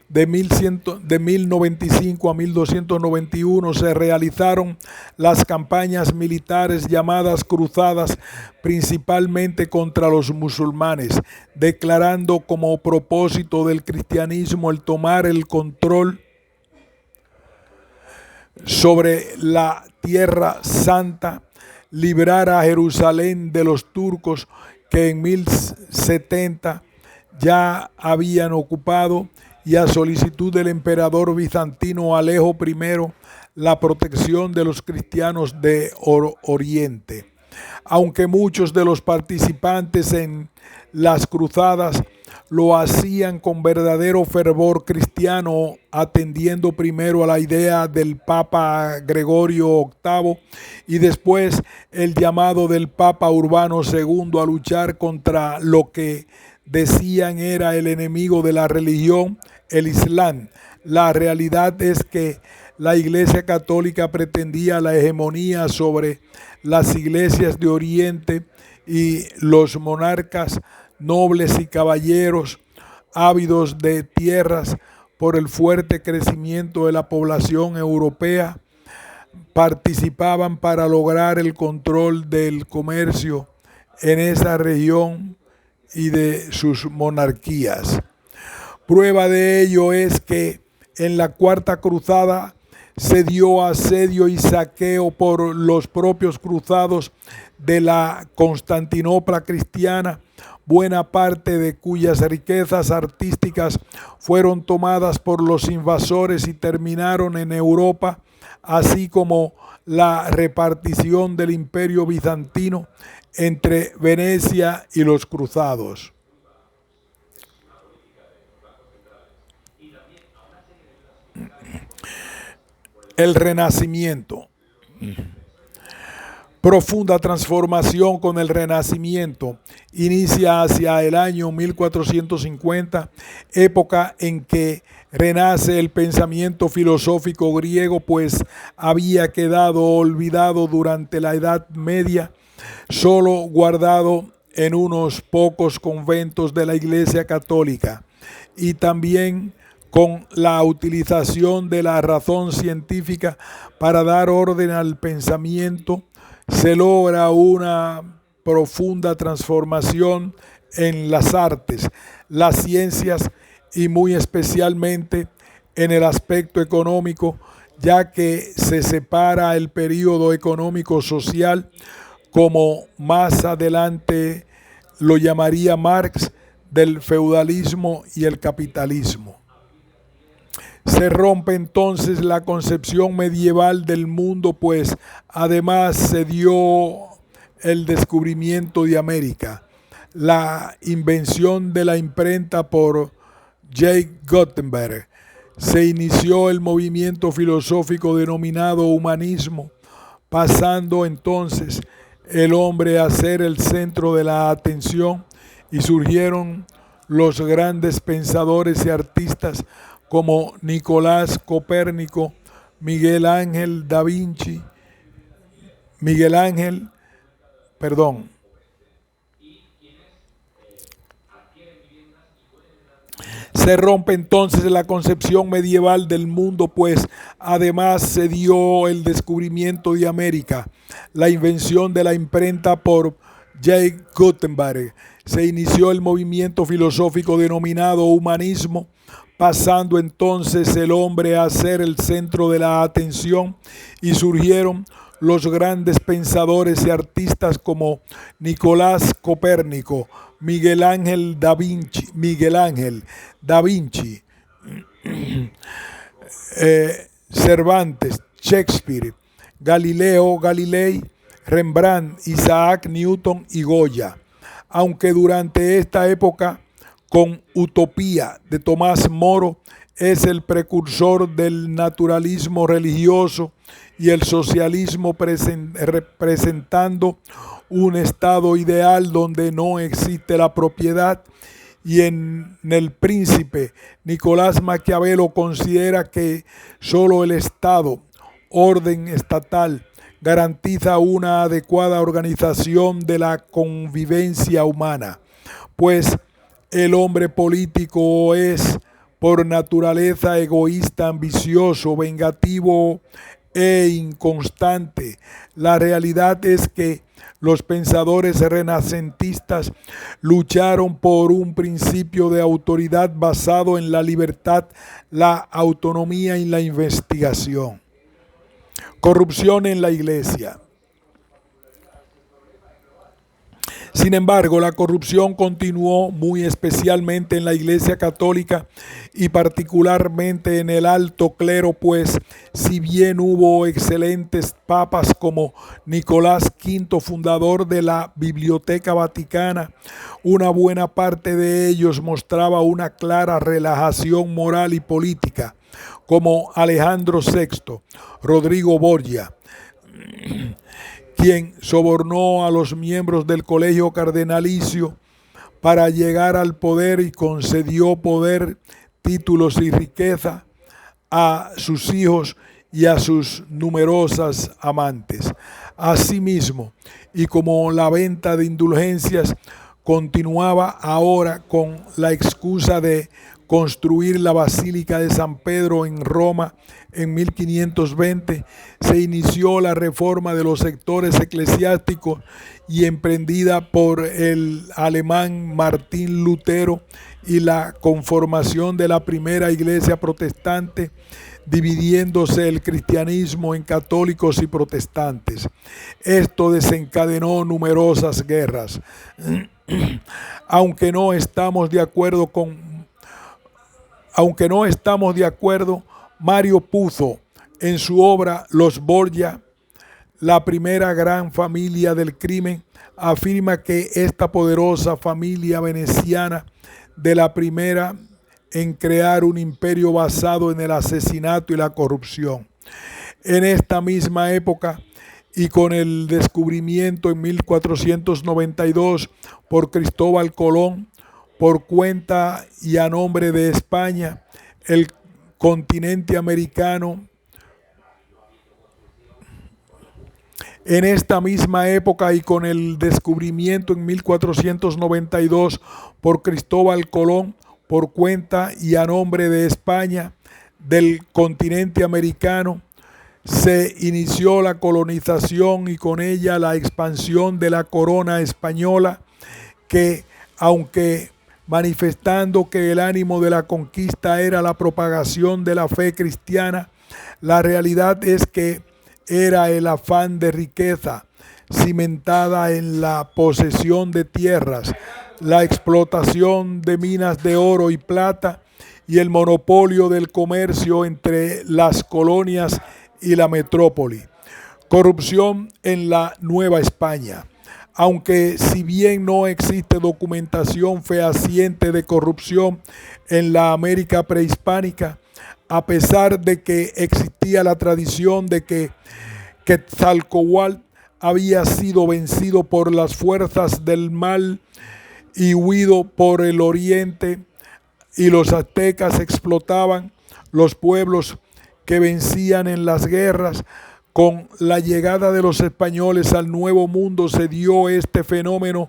de 1095 a 1291, se realizaron las campañas militares llamadas cruzadas, principalmente contra los musulmanes, declarando como propósito del cristianismo el tomar el control sobre la Tierra Santa, librar a Jerusalén de los turcos que en 1070 ya habían ocupado, y a solicitud del emperador bizantino Alejo I, la protección de los cristianos de Oriente. Aunque muchos de los participantes en las cruzadas lo hacían con verdadero fervor cristiano, atendiendo primero a la idea del Papa Gregorio VIII y después el llamado del Papa Urbano II a luchar contra lo que decían era el enemigo de la religión, el Islam. La realidad es que la Iglesia Católica pretendía la hegemonía sobre las iglesias de Oriente, y los monarcas, nobles y caballeros, ávidos de tierras por el fuerte crecimiento de la población europea, participaban para lograr el control del comercio en esa región y de sus monarquías. Prueba de ello es que en la Cuarta Cruzada se dio asedio y saqueo por los propios cruzados de la Constantinopla cristiana, buena parte de cuyas riquezas artísticas fueron tomadas por los invasores y terminaron en Europa, así como la repartición del Imperio bizantino entre Venecia y los cruzados. El Renacimiento. profunda transformación con el Renacimiento inicia hacia el año 1450, época en que renace el pensamiento filosófico griego, pues había quedado olvidado durante la Edad Media, solo guardado en unos pocos conventos de la Iglesia Católica, y también con la utilización de la razón científica para dar orden al pensamiento, se logra una profunda transformación en las artes, las ciencias y muy especialmente en el aspecto económico, ya que se separa el periodo económico-social, como más adelante lo llamaría Marx, del feudalismo y el capitalismo. Se rompe entonces la concepción medieval del mundo, pues además se dio el descubrimiento de América, la invención de la imprenta por J. Gutenberg. Se inició el movimiento filosófico denominado humanismo, pasando entonces el hombre a ser el centro de la atención, y surgieron los grandes pensadores y artistas como Nicolás Copérnico, Miguel Ángel da Vinci, Se rompe entonces la concepción medieval del mundo, pues además se dio el descubrimiento de América, la invención de la imprenta por J. Gutenberg. Se inició el movimiento filosófico denominado humanismo, pasando entonces el hombre a ser el centro de la atención, y surgieron los grandes pensadores y artistas como Nicolás Copérnico, Miguel Ángel da Vinci, Cervantes, Shakespeare, Galileo Galilei, Rembrandt, Isaac Newton y Goya. Aunque durante esta época, con Utopía de Tomás Moro, es el precursor del naturalismo religioso y el socialismo, representando un estado ideal donde no existe la propiedad, y en El Príncipe, Nicolás Maquiavelo considera que solo el Estado, orden estatal, garantiza una adecuada organización de la convivencia humana, pues el hombre político es por naturaleza egoísta, ambicioso, vengativo e inconstante. La realidad es que los pensadores renacentistas lucharon por un principio de autoridad basado en la libertad, la autonomía y la investigación. Corrupción en la Iglesia. Sin embargo, la corrupción continuó muy especialmente en la Iglesia Católica y particularmente en el alto clero, pues si bien hubo excelentes papas como Nicolás V, fundador de la Biblioteca Vaticana, una buena parte de ellos mostraba una clara relajación moral y política, como Alejandro VI, Rodrigo Borgia, quien sobornó a los miembros del colegio cardenalicio para llegar al poder y concedió poder, títulos y riqueza a sus hijos y a sus numerosas amantes. Asimismo, y como la venta de indulgencias continuaba ahora con la excusa de construir la Basílica de San Pedro en Roma en 1520, se inició la reforma de los sectores eclesiásticos y emprendida por el alemán Martín Lutero, y la conformación de la primera iglesia protestante, dividiéndose el cristianismo en católicos y protestantes. Esto desencadenó numerosas guerras. Aunque no estamos de acuerdo, Mario Puzo, en su obra Los Borgia, la primera gran familia del crimen, afirma que esta poderosa familia veneciana, de la primera en crear un imperio basado en el asesinato y la corrupción. En esta misma época y con el descubrimiento en 1492 por Cristóbal Colón, por cuenta y a nombre de España, el continente americano. En esta misma época y con el descubrimiento en 1492 por Cristóbal Colón, por cuenta y a nombre de España, del continente americano, se inició la colonización y con ella la expansión de la corona española, que, aunque manifestando que el ánimo de la conquista era la propagación de la fe cristiana, la realidad es que era el afán de riqueza cimentada en la posesión de tierras, la explotación de minas de oro y plata y el monopolio del comercio entre las colonias y la metrópoli. Corrupción en la Nueva España. Aunque si bien no existe documentación fehaciente de corrupción en la América prehispánica, a pesar de que existía la tradición de que Quetzalcóatl había sido vencido por las fuerzas del mal y huido por el oriente, y los aztecas explotaban los pueblos que vencían en las guerras, con la llegada de los españoles al Nuevo Mundo se dio este fenómeno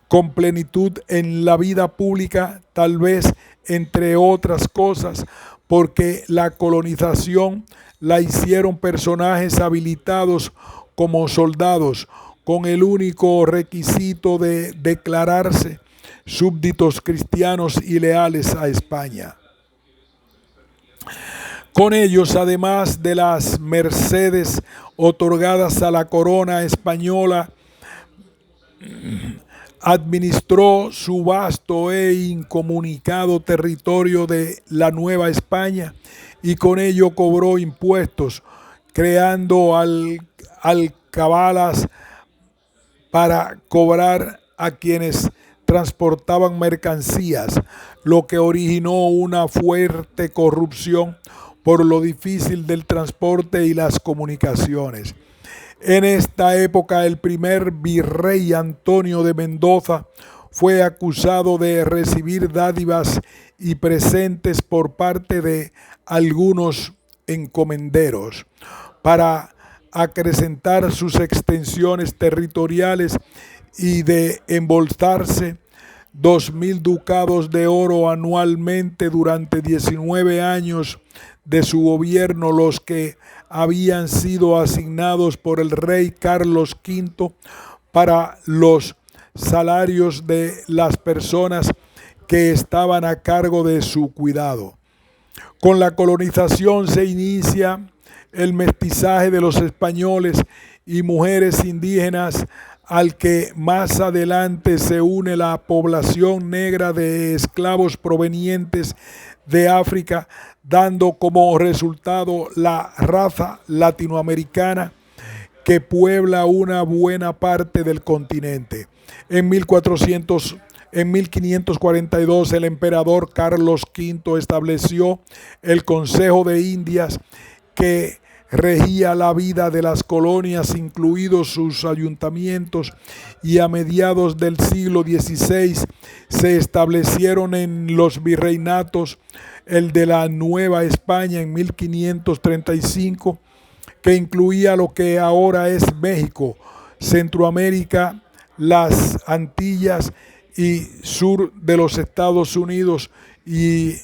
con plenitud en la vida pública, tal vez entre otras cosas, porque la colonización la hicieron personajes habilitados como soldados, con el único requisito de declararse súbditos cristianos y leales a España. Con ellos, además de las mercedes otorgadas a la corona española, administró su vasto e incomunicado territorio de la Nueva España y con ello cobró impuestos, creando alcabalas para cobrar a quienes transportaban mercancías, lo que originó una fuerte corrupción por lo difícil del transporte y las comunicaciones. En esta época, el primer virrey Antonio de Mendoza fue acusado de recibir dádivas y presentes por parte de algunos encomenderos para acrecentar sus extensiones territoriales y de embolsarse 2.000 ducados de oro anualmente durante 19 años de su gobierno, los que habían sido asignados por el rey Carlos V para los salarios de las personas que estaban a cargo de su cuidado. Con la colonización se inicia el mestizaje de los españoles y mujeres indígenas, al que más adelante se une la población negra de esclavos provenientes de África, dando como resultado la raza latinoamericana que puebla una buena parte del continente. En 1542 el emperador Carlos V estableció el Consejo de Indias, que regía la vida de las colonias, incluidos sus ayuntamientos, y a mediados del siglo XVI se establecieron en los virreinatos el de la Nueva España en 1535, que incluía lo que ahora es México, Centroamérica, las Antillas y sur de los Estados Unidos, y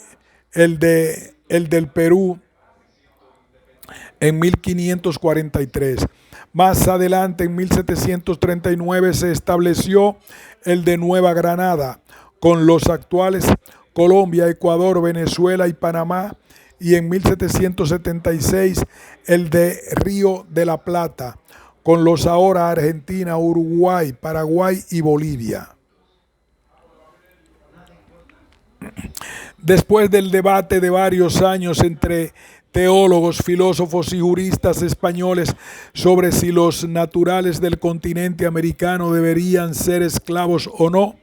el del Perú en 1543. Más adelante, en 1739, se estableció el de Nueva Granada, con los actuales Colombia, Ecuador, Venezuela y Panamá, y en 1776 el de Río de la Plata, con los ahora Argentina, Uruguay, Paraguay y Bolivia. Después del debate de varios años entre teólogos, filósofos y juristas españoles sobre si los naturales del continente americano deberían ser esclavos o no,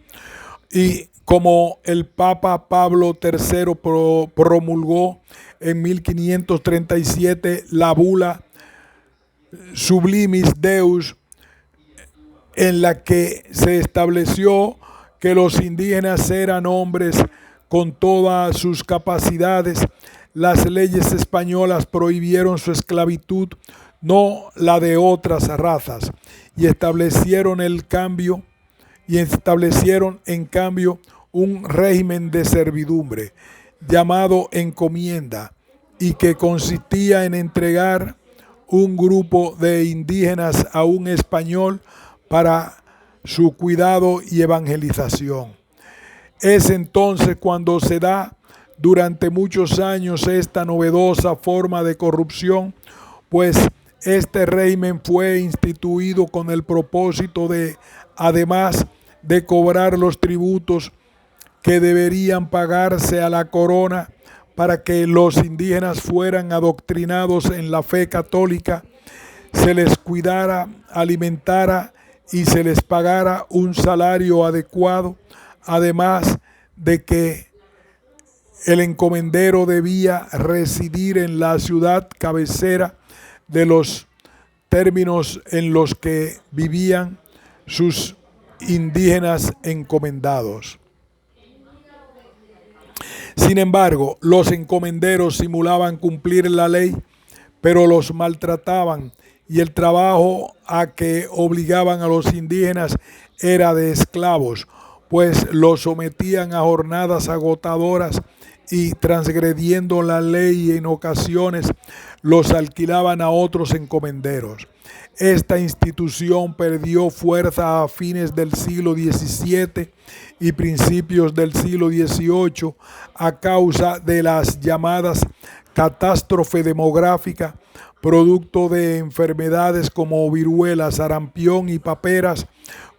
y como el Papa Pablo III promulgó en 1537 la bula Sublimis Deus, en la que se estableció que los indígenas eran hombres con todas sus capacidades. Las leyes españolas prohibieron su esclavitud, no la de otras razas, y establecieron en cambio un régimen de servidumbre llamado encomienda, y que consistía en entregar un grupo de indígenas a un español para su cuidado y evangelización. Es entonces cuando se da durante muchos años esta novedosa forma de corrupción, pues este régimen fue instituido con el propósito de, además de cobrar los tributos que deberían pagarse a la corona para que los indígenas fueran adoctrinados en la fe católica, se les cuidara, alimentara y se les pagara un salario adecuado, además de que el encomendero debía residir en la ciudad cabecera de los términos en los que vivían sus indígenas encomendados. Sin embargo, los encomenderos simulaban cumplir la ley, pero los maltrataban, y el trabajo a que obligaban a los indígenas era de esclavos, pues los sometían a jornadas agotadoras y, transgrediendo la ley, en ocasiones los alquilaban a otros encomenderos. Esta institución perdió fuerza a fines del siglo XVII y principios del siglo XVIII a causa de las llamadas catástrofe demográfica, producto de enfermedades como viruela, sarampión y paperas,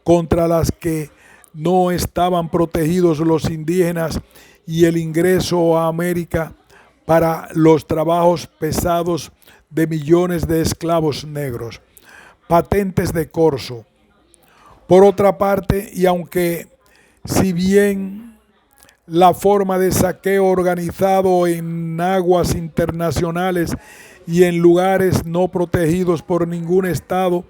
contra las que no estaban protegidos los indígenas, y el ingreso a América para los trabajos pesados de millones de esclavos negros. Patentes de corso. Por otra parte, y aunque si bien la forma de saqueo organizado en aguas internacionales y en lugares no protegidos por ningún estado,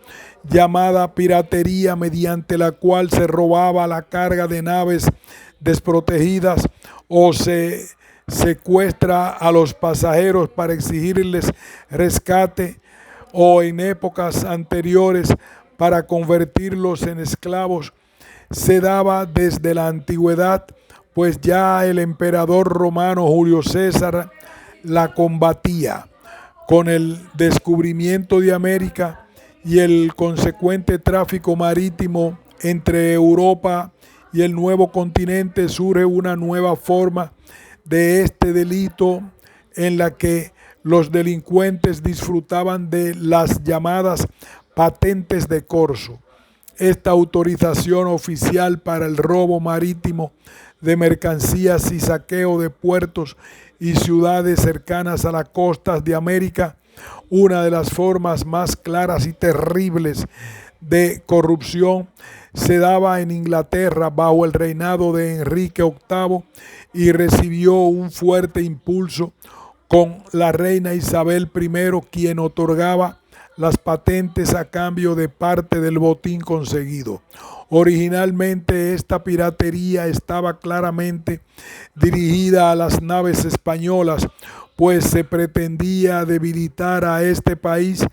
llamada piratería, mediante la cual se robaba la carga de naves desprotegidas o se secuestra a los pasajeros para exigirles rescate, o en épocas anteriores para convertirlos en esclavos, se daba desde la antigüedad, pues ya el emperador romano Julio César la combatía. Con el descubrimiento de América y el consecuente tráfico marítimo entre Europa y el nuevo continente, surge una nueva forma de este delito en la que los delincuentes disfrutaban de las llamadas patentes de corso. Esta autorización oficial para el robo marítimo de mercancías y saqueo de puertos y ciudades cercanas a las costas de América, una de las formas más claras y terribles de corrupción, se daba en Inglaterra bajo el reinado de Enrique VIII y recibió un fuerte impulso con la reina Isabel I, quien otorgaba las patentes a cambio de parte del botín conseguido. Originalmente esta piratería estaba claramente dirigida a las naves españolas, pues se pretendía debilitar a este país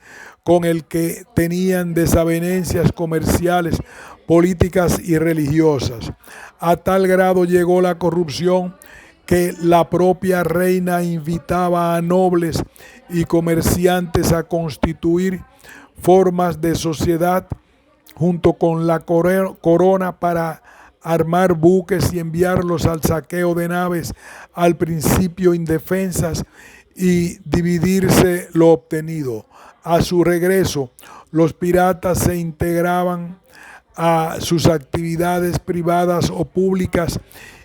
con el que tenían desavenencias comerciales, políticas y religiosas. A tal grado llegó la corrupción que la propia reina invitaba a nobles y comerciantes a constituir formas de sociedad junto con la corona para armar buques y enviarlos al saqueo de naves, al principio indefensas, y dividirse lo obtenido. A su regreso, los piratas se integraban a sus actividades privadas o públicas,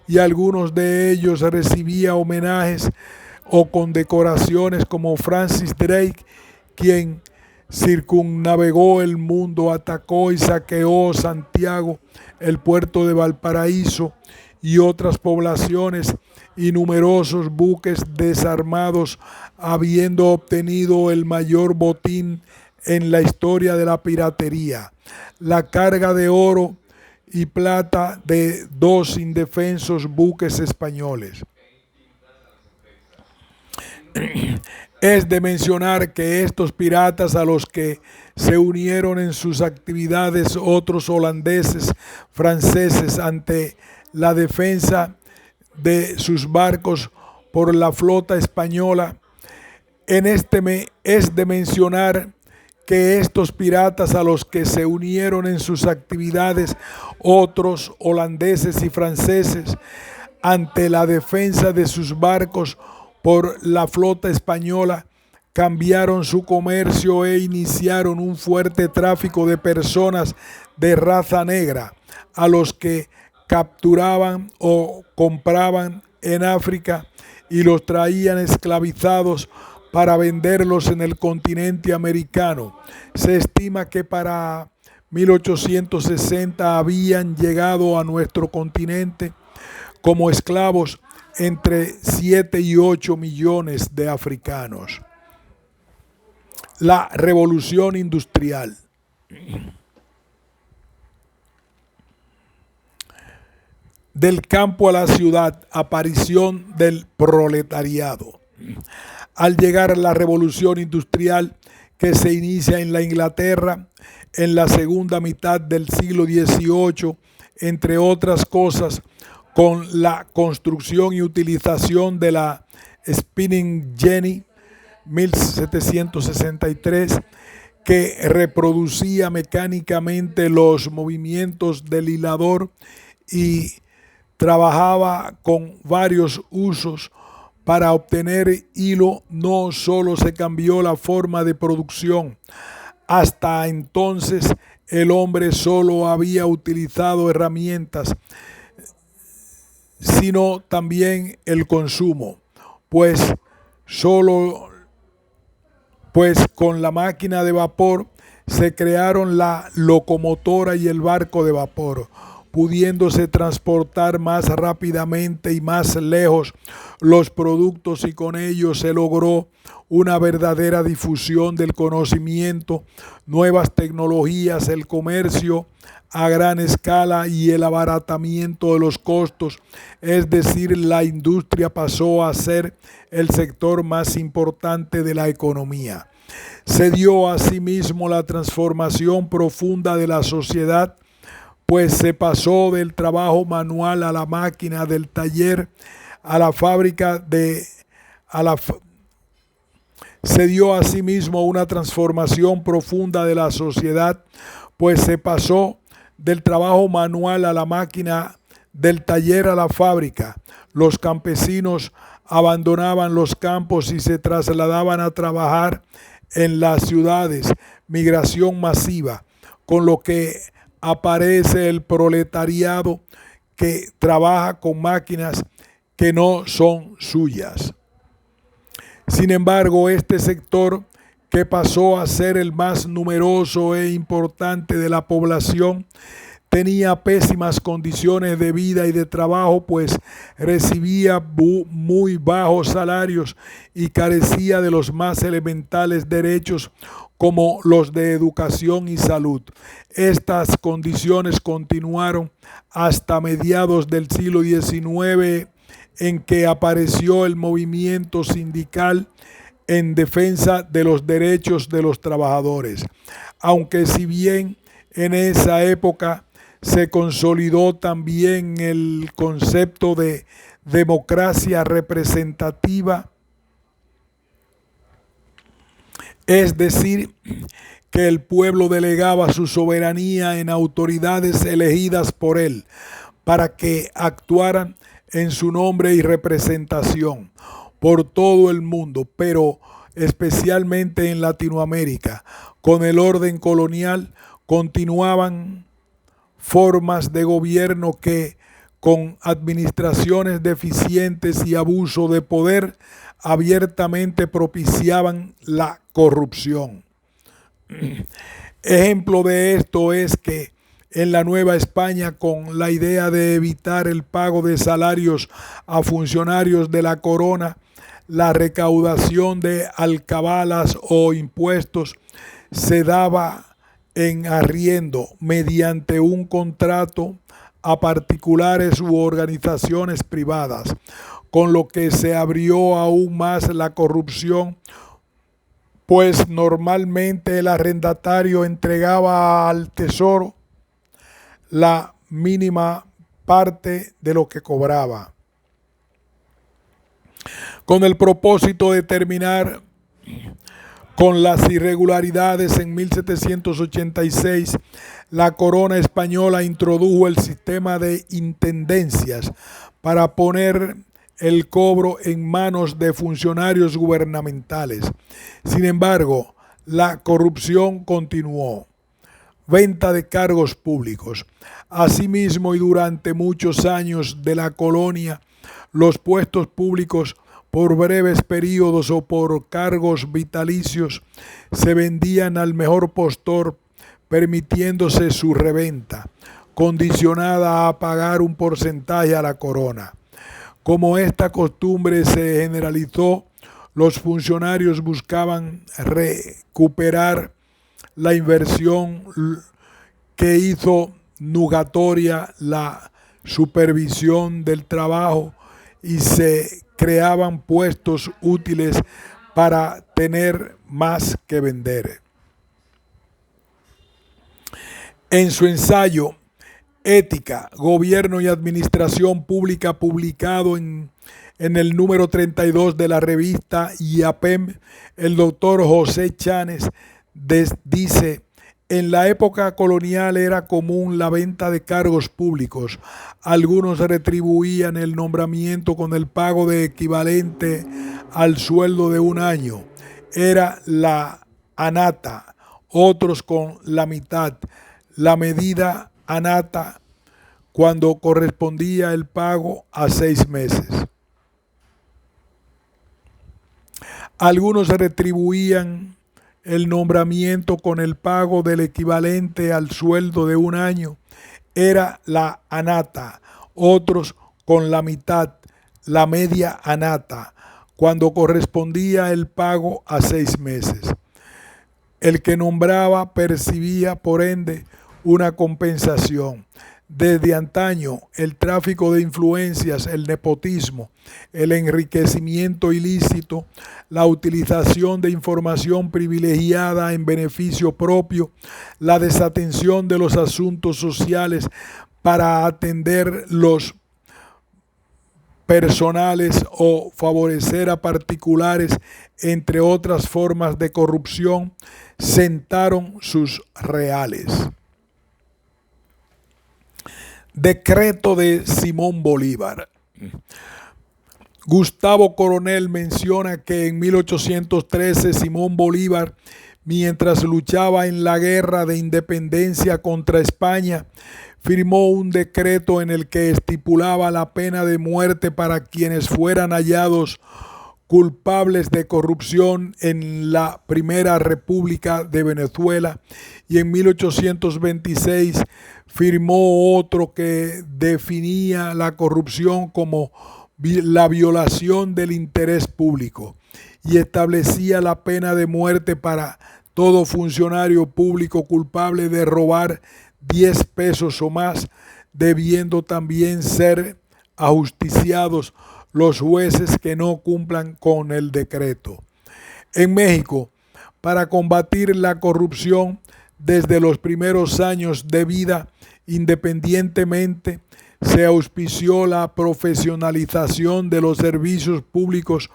y algunos de ellos recibían homenajes o condecoraciones, como Francis Drake, quien circunnavegó el mundo, atacó y saqueó Santiago, el puerto de Valparaíso y otras poblaciones, y numerosos buques desarmados, habiendo obtenido el mayor botín en la historia de la piratería. La carga de oro y plata de 2 indefensos buques españoles. Es de mencionar que estos piratas, a los que se unieron en sus actividades otros holandeses, franceses, ante la defensa de sus barcos por la flota española, es de mencionar que estos piratas, a los que se unieron en sus actividades otros holandeses y franceses ante la defensa de sus barcos por la flota española, cambiaron su comercio e iniciaron un fuerte tráfico de personas de raza negra, a los que capturaban o compraban en África y los traían esclavizados para venderlos en el continente americano. Se estima que para 1860 habían llegado a nuestro continente como esclavos entre 7 y 8 millones de africanos. La revolución industrial. Del campo a la ciudad, aparición del proletariado. Al llegar la revolución industrial, que se inicia en la Inglaterra en la segunda mitad del siglo XVIII, entre otras cosas, con la construcción y utilización de la Spinning Jenny 1763, que reproducía mecánicamente los movimientos del hilador y trabajaba con varios usos para obtener hilo. No solo se cambió la forma de producción, hasta entonces el hombre solo había utilizado herramientas, sino también el consumo, pues con la máquina de vapor se crearon la locomotora y el barco de vapor, pudiéndose transportar más rápidamente y más lejos los productos, y con ello se logró una verdadera difusión del conocimiento, nuevas tecnologías, el comercio a gran escala y el abaratamiento de los costos. Es decir, la industria pasó a ser el sector más importante de la economía. Se dio asimismo la transformación profunda de la sociedad, pues se pasó del trabajo manual a la máquina, del taller a la fábrica, se dio asimismo una transformación profunda de la sociedad, pues se pasó del trabajo manual a la máquina, del taller a la fábrica. Los campesinos abandonaban los campos y se trasladaban a trabajar en las ciudades, migración masiva, con lo que aparece el proletariado, que trabaja con máquinas que no son suyas. Sin embargo, este sector, que pasó a ser el más numeroso e importante de la población, tenía pésimas condiciones de vida y de trabajo, pues recibía muy bajos salarios y carecía de los más elementales derechos, como los de educación y salud. Estas condiciones continuaron hasta mediados del siglo XIX, en que apareció el movimiento sindical en defensa de los derechos de los trabajadores. Aunque si bien en esa época se consolidó también el concepto de democracia representativa, es decir, que el pueblo delegaba su soberanía en autoridades elegidas por él para que actuaran en su nombre y representación por todo el mundo, pero especialmente en Latinoamérica. Con el orden colonial continuaban formas de gobierno que, con administraciones deficientes y abuso de poder, abiertamente propiciaban la corrupción. Ejemplo de esto es que en la Nueva España, con la idea de evitar el pago de salarios a funcionarios de la corona, la recaudación de alcabalas o impuestos se daba en arriendo mediante un contrato a particulares u organizaciones privadas, con lo que se abrió aún más la corrupción, pues normalmente el arrendatario entregaba al tesoro la mínima parte de lo que cobraba, con el propósito de terminar con las irregularidades. En 1786, la corona española introdujo el sistema de intendencias para poner el cobro en manos de funcionarios gubernamentales. Sin embargo, la corrupción continuó. Venta de cargos públicos. Asimismo, y durante muchos años de la colonia, los puestos públicos por breves periodos o por cargos vitalicios se vendían al mejor postor, permitiéndose su reventa, condicionada a pagar un porcentaje a la corona. Como esta costumbre se generalizó, los funcionarios buscaban recuperar la inversión que hizo nugatoria la supervisión del trabajo, y se creaban puestos útiles para tener más que vender. En su ensayo Ética, Gobierno y Administración Pública, publicado en el número 32 de la revista IAPEM, el doctor José Chanes dice: en la época colonial era común la venta de cargos públicos. Algunos retribuían el nombramiento con el pago de equivalente al sueldo de un año. Era la anata, otros con la mitad. La medida anata cuando correspondía el pago a 6 meses. Algunos retribuían el nombramiento con el pago del equivalente al sueldo de un año. Era la anata, otros con la mitad, la media anata, cuando correspondía el pago a 6 meses. El que nombraba percibía, por ende, una compensación. Desde antaño, el tráfico de influencias, el nepotismo, el enriquecimiento ilícito, la utilización de información privilegiada en beneficio propio, la desatención de los asuntos sociales para atender los personales o favorecer a particulares, entre otras formas de corrupción, sentaron sus reales. Decreto de Simón Bolívar. Gustavo Coronel menciona que en 1813 Simón Bolívar, mientras luchaba en la guerra de independencia contra España, firmó un decreto en el que estipulaba la pena de muerte para quienes fueran hallados culpables de corrupción en la Primera República de Venezuela, y en 1826 firmó otro que definía la corrupción como la violación del interés público y establecía la pena de muerte para todo funcionario público culpable de robar 10 pesos o más, debiendo también ser ajusticiados los jueces que no cumplan con el decreto. En México, para combatir la corrupción desde los primeros años de vida, independientemente, se auspició la profesionalización de los servicios públicos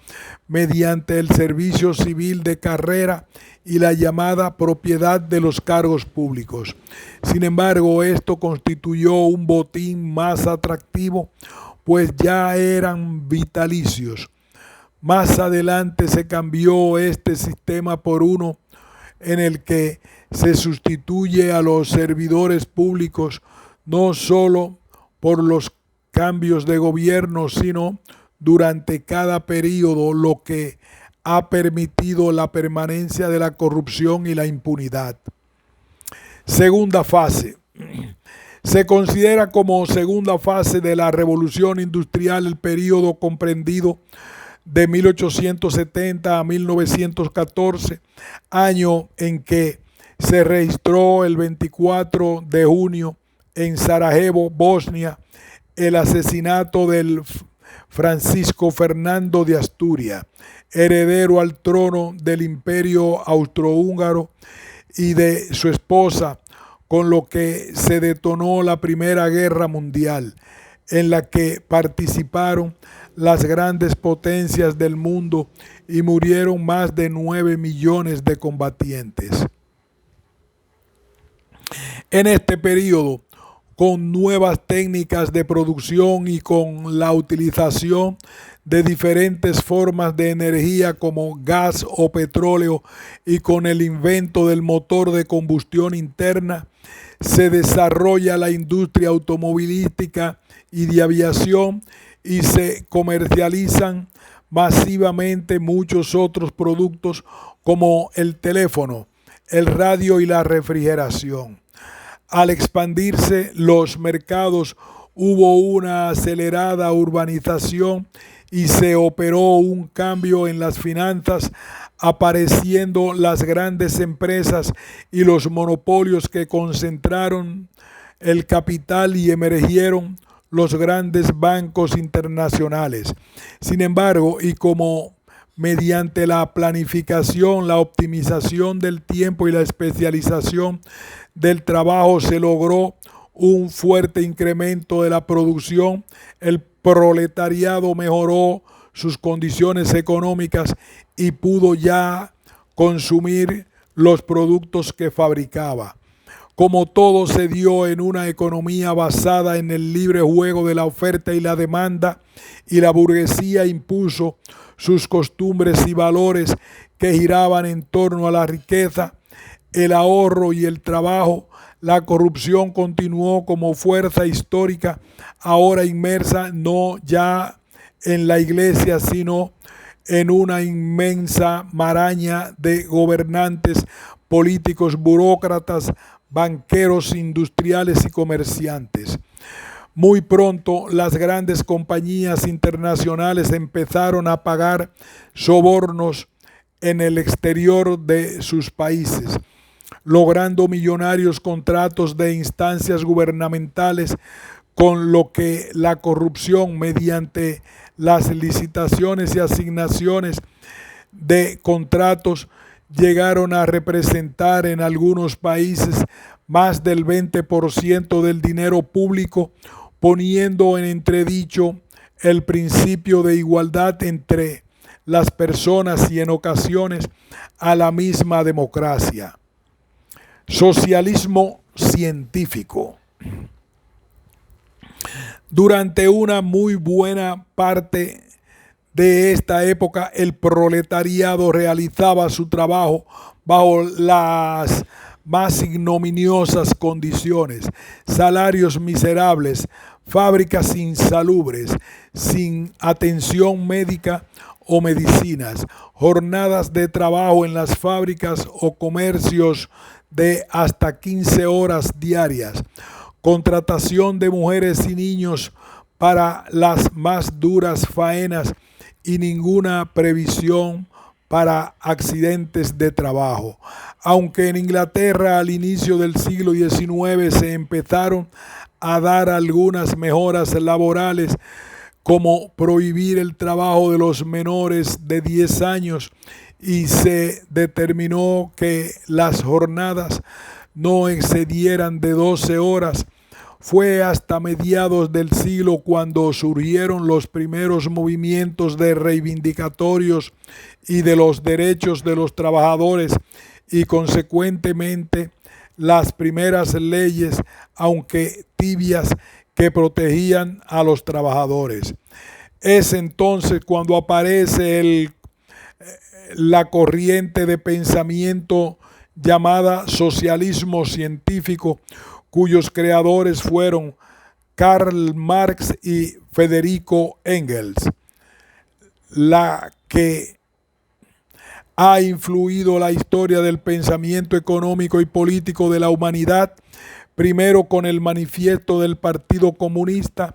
mediante el servicio civil de carrera y la llamada propiedad de los cargos públicos. Sin embargo, esto constituyó un botín más atractivo, pues ya eran vitalicios. Más adelante se cambió este sistema por uno en el que se sustituye a los servidores públicos no solo por los cambios de gobierno, sino durante cada periodo, lo que ha permitido la permanencia de la corrupción y la impunidad. Segunda fase. Se considera como segunda fase de la Revolución Industrial el periodo comprendido de 1870 a 1914, año en que se registró el 24 de junio en Sarajevo, Bosnia, el asesinato del Francisco Fernando de Asturias, heredero al trono del Imperio Austrohúngaro, y de su esposa, con lo que se detonó la Primera Guerra Mundial, en la que participaron las grandes potencias del mundo y murieron más de 9 millones de combatientes. En este periodo, con nuevas técnicas de producción y con la utilización de diferentes formas de energía como gas o petróleo, y con el invento del motor de combustión interna, se desarrolla la industria automovilística y de aviación, y se comercializan masivamente muchos otros productos como el teléfono, el radio y la refrigeración. Al expandirse los mercados, hubo una acelerada urbanización y se operó un cambio en las finanzas, apareciendo las grandes empresas y los monopolios que concentraron el capital, y emergieron los grandes bancos internacionales. Sin embargo, y como mediante la planificación, la optimización del tiempo y la especialización del trabajo, se logró un fuerte incremento de la producción, el proletariado mejoró sus condiciones económicas y pudo ya consumir los productos que fabricaba. Como todo se dio en una economía basada en el libre juego de la oferta y la demanda, y la burguesía impuso sus costumbres y valores que giraban en torno a la riqueza, el ahorro y el trabajo, la corrupción continuó como fuerza histórica, ahora inmersa no ya en la iglesia, sino en una inmensa maraña de gobernantes, políticos, burócratas, banqueros, industriales y comerciantes. Muy pronto las grandes compañías internacionales empezaron a pagar sobornos en el exterior de sus países, logrando millonarios contratos de instancias gubernamentales, con lo que la corrupción mediante las licitaciones y asignaciones de contratos llegaron a representar en algunos países más del 20% del dinero público, poniendo en entredicho el principio de igualdad entre las personas y en ocasiones a la misma democracia. Socialismo científico. Durante una muy buena parte de esta época, el proletariado realizaba su trabajo bajo las más ignominiosas condiciones, salarios miserables, fábricas insalubres, sin atención médica o medicinas, jornadas de trabajo en las fábricas o comercios de hasta 15 horas diarias, contratación de mujeres y niños para las más duras faenas, y ninguna previsión para accidentes de trabajo. Aunque en Inglaterra al inicio del siglo XIX se empezaron a dar algunas mejoras laborales, como prohibir el trabajo de los menores de 10 años, y se determinó que las jornadas no excedieran de 12 horas, fue hasta mediados del siglo cuando surgieron los primeros movimientos de reivindicatorios y de los derechos de los trabajadores, y consecuentemente las primeras leyes, aunque tibias, que protegían a los trabajadores. Es entonces cuando aparece la corriente de pensamiento llamada socialismo científico, cuyos creadores fueron Karl Marx y Federico Engels, la que ha influido la historia del pensamiento económico y político de la humanidad, primero con el manifiesto del Partido Comunista,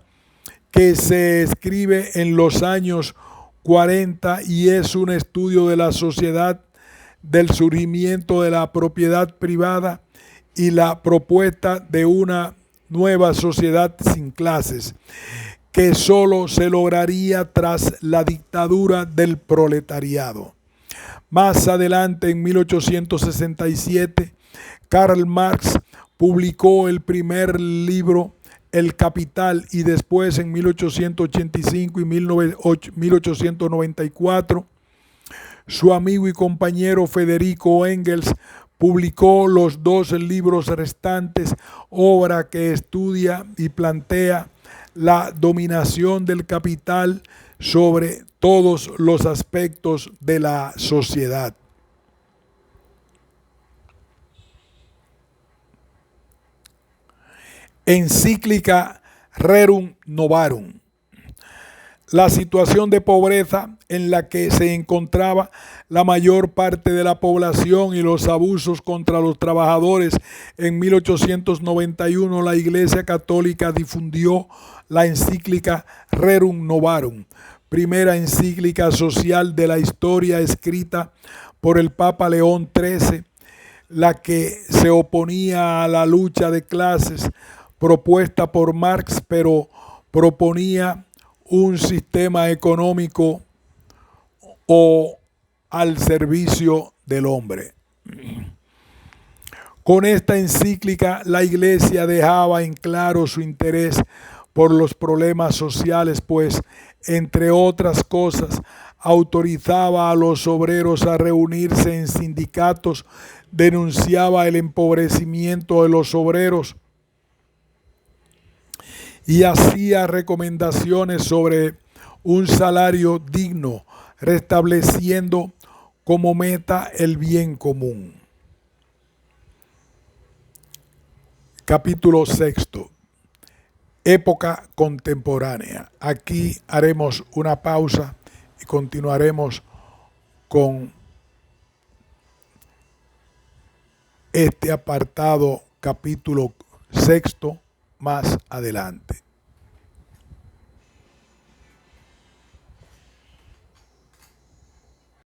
que se escribe en los años 40 y es un estudio de la sociedad del surgimiento de la propiedad privada y la propuesta de una nueva sociedad sin clases, que solo se lograría tras la dictadura del proletariado. Más adelante, en 1867, Karl Marx publicó el primer libro, El Capital, y después en 1885 y 1894, su amigo y compañero Federico Engels publicó los dos libros restantes, obra que estudia y plantea la dominación del capital sobre todos los aspectos de la sociedad. Encíclica Rerum Novarum. La situación de pobreza en la que se encontraba la mayor parte de la población y los abusos contra los trabajadores. En 1891 la Iglesia Católica difundió la encíclica Rerum Novarum, primera encíclica social de la historia escrita por el Papa León XIII, la que se oponía a la lucha de clases propuesta por Marx, pero proponía un sistema económico o al servicio del hombre. Con esta encíclica, la Iglesia dejaba en claro su interés por los problemas sociales, pues, entre otras cosas, autorizaba a los obreros a reunirse en sindicatos, denunciaba el empobrecimiento de los obreros y hacía recomendaciones sobre un salario digno, restableciendo como meta el bien común. Capítulo 6. Época contemporánea. Aquí haremos una pausa y continuaremos con este apartado, capítulo 6, más adelante.